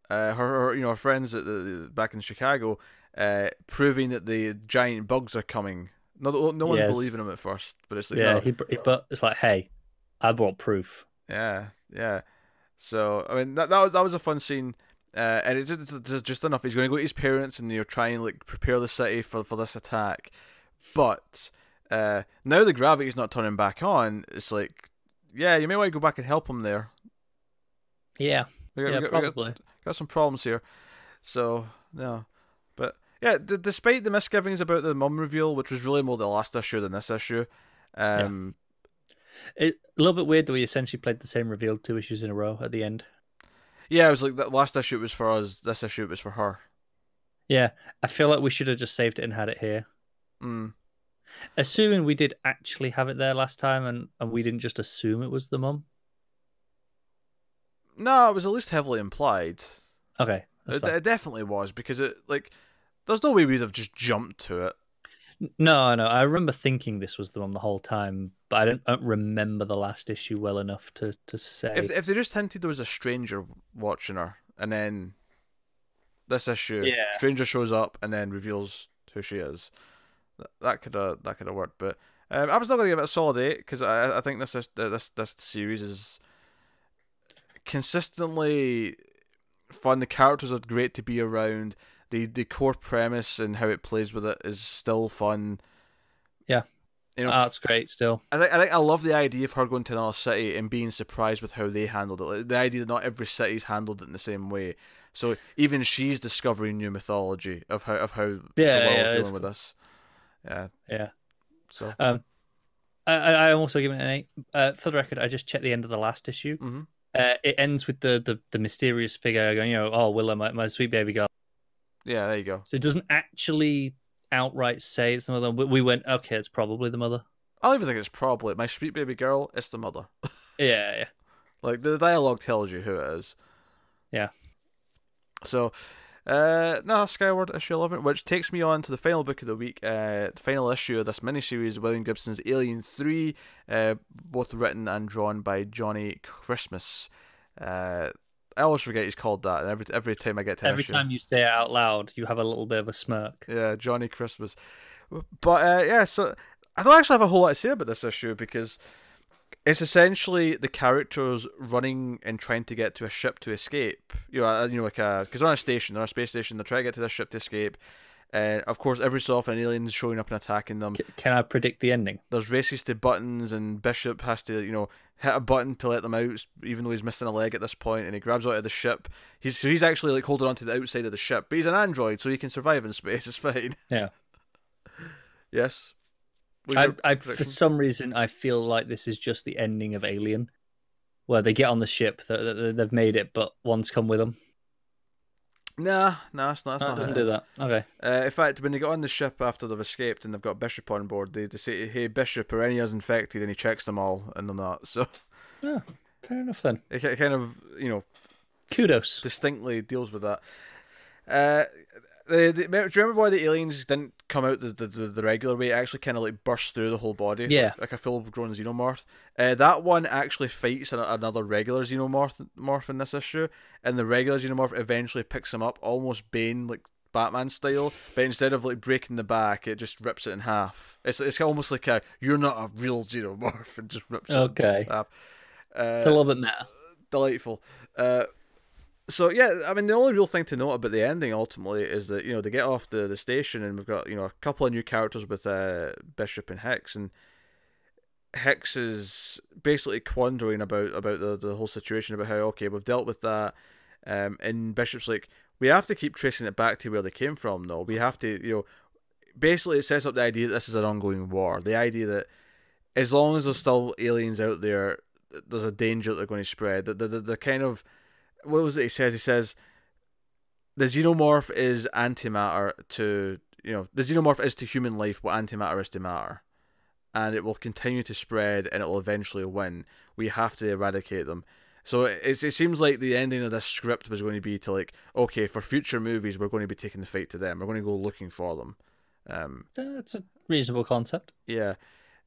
her friends back in Chicago, proving that the giant bugs are coming. No one's believing him at first, but it's like but it's like, hey, I brought proof. Yeah. So I mean that was a fun scene, and it's just enough. He's going to go to his parents and try and like prepare the city for this attack, but now the gravity's not turning back on. It's like, yeah, you may want to go back and help him there. Yeah, probably got some problems here. So no, but yeah, despite the misgivings about the mum reveal, which was really more the last issue than this issue, a little bit weird that we essentially played the same reveal 2 issues in a row at the end. Yeah, it was like that last issue was for us, this issue was for her. Yeah, I feel like we should have just saved it and had it here. Assuming we did actually have it there last time and we didn't just assume it was the mum. No, it was at least heavily implied. Okay. It definitely was, because there's no way we'd have just jumped to it. No, I remember thinking this was the one the whole time, but I don't remember the last issue well enough to say. If they just hinted there was a stranger watching her, and then This issue, Yeah. stranger shows up and then reveals who she is. That could have worked, but I was not going to give it a solid 8 because I think this series is consistently fun. The characters are great to be around. The core premise and how it plays with it is still fun. Yeah, you know, art's great still. I think I love the idea of her going to another city and being surprised with how they handled it. Like, the idea that not every city's handled it in the same way. So even she's discovering new mythology of how the world's dealing with this. Yeah. So I'm also giving it an 8. For the record, I just checked the end of the last issue. Mm-hmm. It ends with the mysterious figure going, oh, Willow, my sweet baby girl. Yeah, there you go. So it doesn't actually outright say it's the mother. We went, okay, it's probably the mother. I'll even think it's probably my sweet baby girl. It's the mother. Yeah. Like the dialogue tells you who it is. Yeah. So, Skyward issue 11, which takes me on to the final book of the week, the final issue of this miniseries, William Gibson's Alien 3, both written and drawn by Johnnie Christmas. I always forget he's called that, and every time I get to every issue, time you say it out loud, you have a little bit of a smirk. Yeah, Johnnie Christmas. But so I don't actually have a whole lot to say about this issue because it's essentially the characters running and trying to get to a ship to escape. Because they're on a station, they're on a space station, they're trying to get to this ship to escape. And of course, every so often, an alien's showing up and attacking them. Can I predict the ending? There's races to buttons, and Bishop has to, hit a button to let them out, even though he's missing a leg at this point, and he grabs out of the ship. He's actually like holding on to the outside of the ship, but he's an android, so he can survive in space. It's fine. Yeah. Yes. For some reason, I feel like this is just the ending of Alien, where they get on the ship, they've made it, but one's come with them. Nah, it's not. It doesn't do that. Okay. In fact, when they get on the ship after they've escaped and they've got Bishop on board, they say, "Hey, Bishop, are any of us infected?" And he checks them all, and they're not. So, fair enough then. It kind of, kudos. Distinctly deals with that. Do you remember why the aliens didn't come out the regular way? It actually kind of like burst through the whole body, like a full-grown xenomorph. That one actually fights another regular xenomorph in this issue, and the regular xenomorph eventually picks him up, almost Bane like Batman style, but instead of like breaking the back, it just rips it in half. It's almost like you're not a real xenomorph, and just rips it in half. It's a little bit meta. Delightful. So yeah, I mean the only real thing to note about the ending ultimately is that they get off the station and we've got a couple of new characters with Bishop and Hicks, and Hicks is basically quandering about the whole situation, about how okay we've dealt with that, and Bishop's like, we have to keep tracing it back to where they came from though. We have to basically it sets up the idea that this is an ongoing war. The idea that as long as there's still aliens out there, there's a danger that they're going to spread. The kind of, what was it he says? He says the xenomorph is antimatter to, the xenomorph is to human life what antimatter is to matter. And it will continue to spread and it will eventually win. We have to eradicate them. So it seems like the ending of this script was going to be to like, okay, for future movies, we're going to be taking the fight to them. We're going to go looking for them. That's a reasonable concept. Yeah.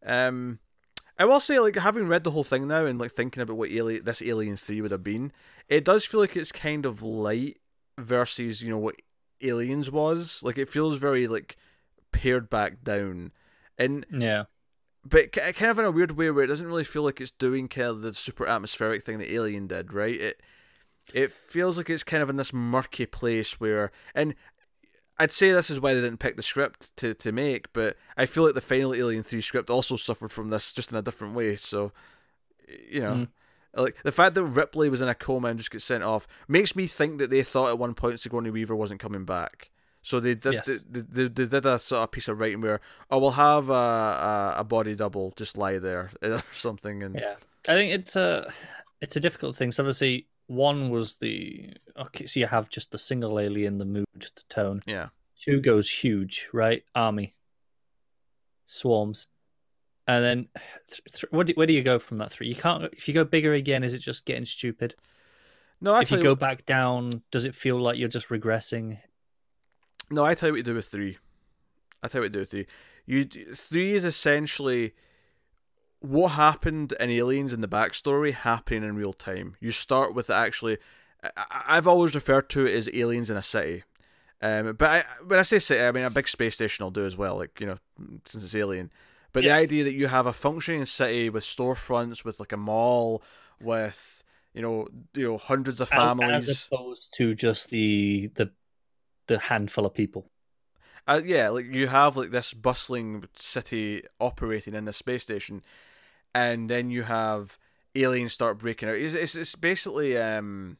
I will say, like, having read the whole thing now and like thinking about what this Alien 3 would have been, it does feel like it's kind of light versus, what Aliens was. Like, it feels very, like, pared back down. And yeah. But kind of in a weird way where it doesn't really feel like it's doing kind of the super atmospheric thing that Alien did, right? It feels like it's kind of in this murky place where, and I'd say this is why they didn't pick the script to make, but I feel like the final Alien 3 script also suffered from this just in a different way. So, like the fact that Ripley was in a coma and just gets sent off makes me think that they thought at one point Sigourney Weaver wasn't coming back. So they did they did a sort of piece of writing where, we'll have a body double just lie there or something. And yeah, I think it's a difficult thing. So obviously, one was so you have just the single alien, the mood, the tone. Yeah. 2 goes huge, right? Army, swarms, and then where do you go from that 3? You can't. If you go bigger again, is it just getting stupid? No, if you go back down, does it feel like you're just regressing? No, I tell you what you do with 3. 3 is essentially what happened in Aliens in the backstory happening in real time. You start with I've always referred to it as aliens in a city. But when I say city, I mean a big space station will do as well. Like, you know, since it's alien. But the Yeah. idea that you have a functioning city with storefronts, with like a mall, with you know hundreds of families, as opposed to just the handful of people. yeah, like you have like this bustling city operating in the space station, and then you have aliens start breaking out. It's basically kind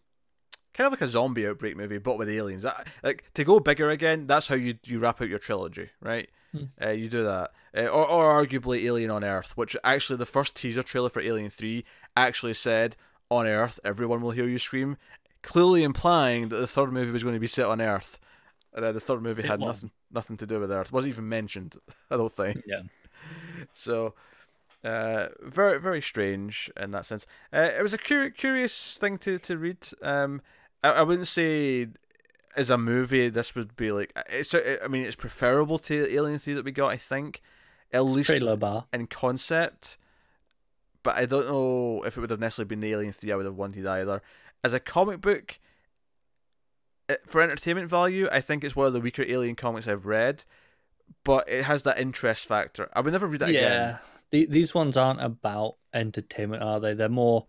of like a zombie outbreak movie, but with aliens. Like, to go bigger again, that's how you wrap out your trilogy, right? You do that, or arguably Alien on Earth, which actually the first teaser trailer for Alien 3 actually said, "On Earth, everyone will hear you scream," clearly implying that the third movie was going to be set on Earth. The third movie had nothing to do with Earth. It wasn't even mentioned, I don't think. Yeah. So, very very strange in that sense. It was a curious thing to read. I wouldn't say as a movie this would be like I mean it's preferable to Alien 3 that we got, I think, at least Pretty low bar in concept, but I don't know if it would have necessarily been the Alien 3 I would have wanted either. As a comic book, for entertainment value, I think it's one of the weaker Alien comics I've read, but it has that interest factor. I would never read that again. These ones aren't about entertainment, are they? They're more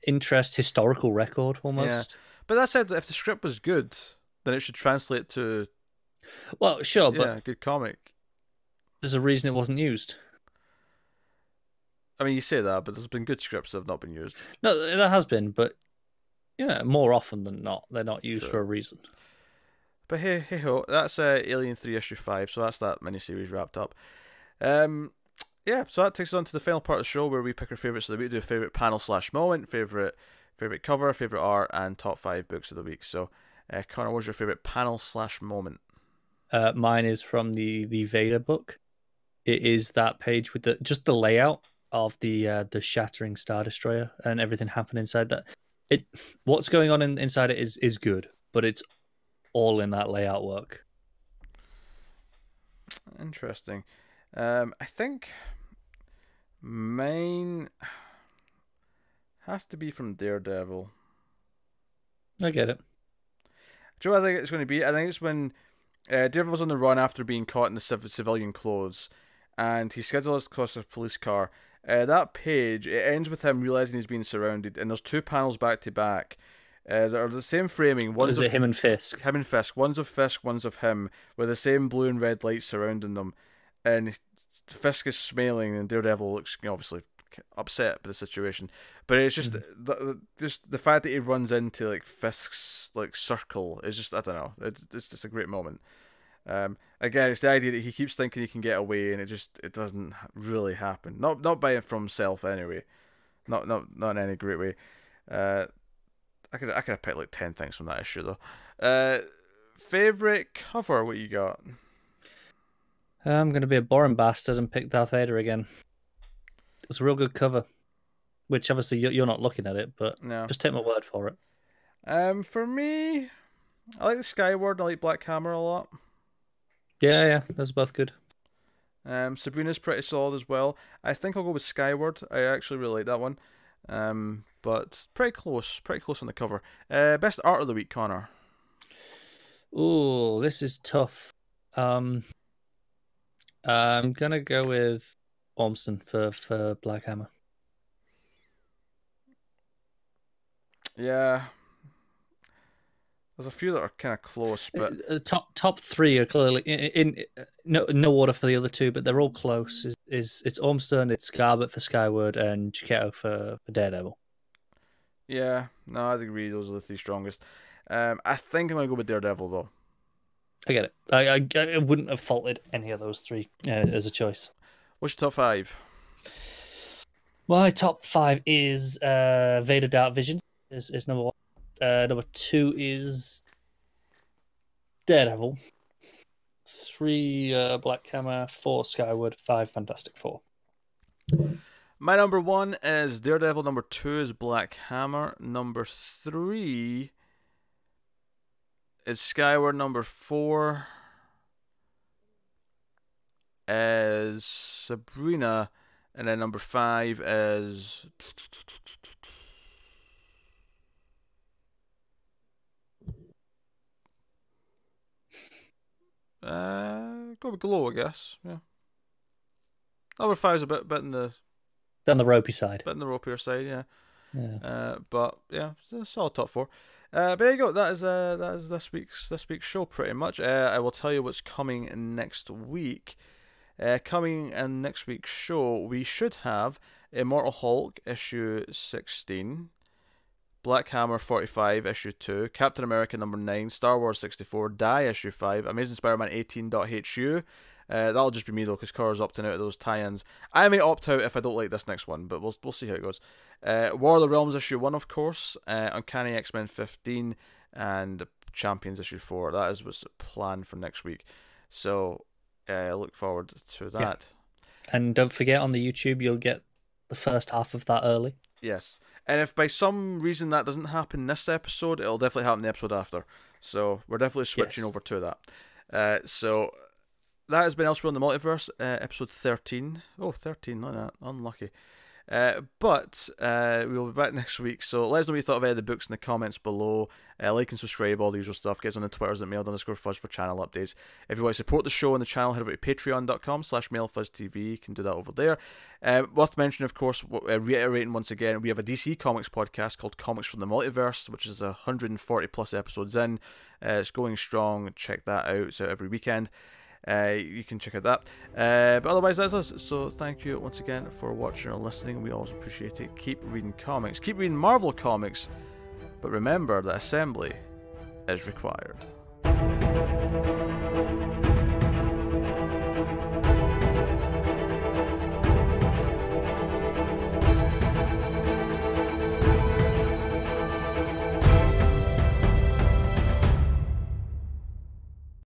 interest, historical record almost. Yeah. But that said, if the script was good, then it should translate to, well, sure, but good comic. There's a reason it wasn't used. I mean, you say that, but there's been good scripts that have not been used. No, there has been, but more often than not, they're not used for a reason. But hey ho, that's Alien 3 issue 5, so that's that miniseries wrapped up. Yeah, so that takes us on to the final part of the show where we pick our favourites of the week, do a favourite panel / moment, favourite cover, favourite art, and top 5 books of the week. So, Connor, what's your favourite panel / moment? Mine is from the Vader book. It is that page with just the layout of the shattering Star Destroyer and everything happening inside that. What's going on inside it is good, but it's all in that layout work. Interesting. I think mine has to be from Daredevil. I get it. Do you know what I think it's going to be? I think it's when Daredevil's on the run after being caught in the civilian clothes, and he skids across a police car. That page, it ends with him realizing he's being surrounded, and there's 2 panels back to back. That are the same framing. Is it him and Fisk? Him and Fisk. One's of Fisk, one's of him, with the same blue and red lights surrounding them. And Fisk is smiling, and Daredevil looks obviously upset by the situation. But it's just the fact that he runs into like Fisk's like circle is just, I don't know. It's just a great moment. Again, it's the idea that he keeps thinking he can get away, and it doesn't really happen. Not by from himself anyway. Not in any great way. I could have picked like 10 things from that issue though. Favorite cover? What you got? I'm gonna be a boring bastard and pick Darth Vader again. It was a real good cover, which obviously you're not looking at it, but No. Just take my word for it. For me, I like the Skyward. I like Black Hammer a lot. Yeah, those are both good. Sabrina's pretty solid as well. I think I'll go with Skyward. I actually really like that one. But pretty close on the cover. Best art of the week, Connor. Ooh, this is tough. I'm gonna go with Ormston for Black Hammer. Yeah, there's a few that are kind of close, but top 3 are clearly in no order for the other 2, but they're all close. It's Ormston, it's Garbett for Skyward, and Checchetto for Daredevil. Yeah, no, I'd agree. Those are the 3 strongest. I think I'm gonna go with Daredevil though. I get it. I wouldn't have faulted any of those 3 as a choice. What's your top 5? My top 5 is Vader Dark Vision is number 1. Number 2 is Daredevil. 3 Black Hammer. 4 Skyward. 5 Fantastic Four. My number 1 is Daredevil. Number 2 is Black Hammer. Number 3 is Skyward. Number 4 is Sabrina. And then number 5 is... Go with Glow, I guess. Yeah. Number 5's a bit in the ropey side. Bit in the ropier side, yeah. Yeah. But yeah, it's a solid top 4. But there you go. That is this week's show pretty much. I will tell you what's coming next week. Coming in next week's show, we should have Immortal Hulk issue 16, Black Hammer 45 issue 2, Captain America number 9, Star Wars 64, Die issue 5, Amazing Spider-Man 18.HU. That'll just be me though, because Cora's opting out of those tie-ins. I may opt out if I don't like this next one, but we'll see how it goes. War of the Realms issue 1, of course, Uncanny X-Men 15, and Champions issue 4. That is what's planned for next week. So I look forward to that. Yeah. And don't forget, on the YouTube, you'll get the first half of that early. Yes. And if by some reason that doesn't happen this episode, it'll definitely happen the episode after. So we're definitely switching over to that. So that has been Elsewhere in the Multiverse, episode 13. Oh, 13, not that. Unlucky. But we'll be back next week, so let us know what you thought of any of the books in the comments below. Like and subscribe, all the usual stuff. Get us on the Twitters at mail_fuzz for channel updates. If you want to support the show and the channel, head over to patreon.com/mailfuzztv. You can do that over there. Worth mentioning, of course, reiterating once again, we have a DC Comics podcast called Comics from the Multiverse, which is 140 plus episodes in. It's going strong. Check that out. It's out every weekend. You can check out that. But otherwise, that's us. So thank you once again for watching or listening. We always appreciate it. Keep reading comics. Keep reading Marvel comics. But remember that assembly is required.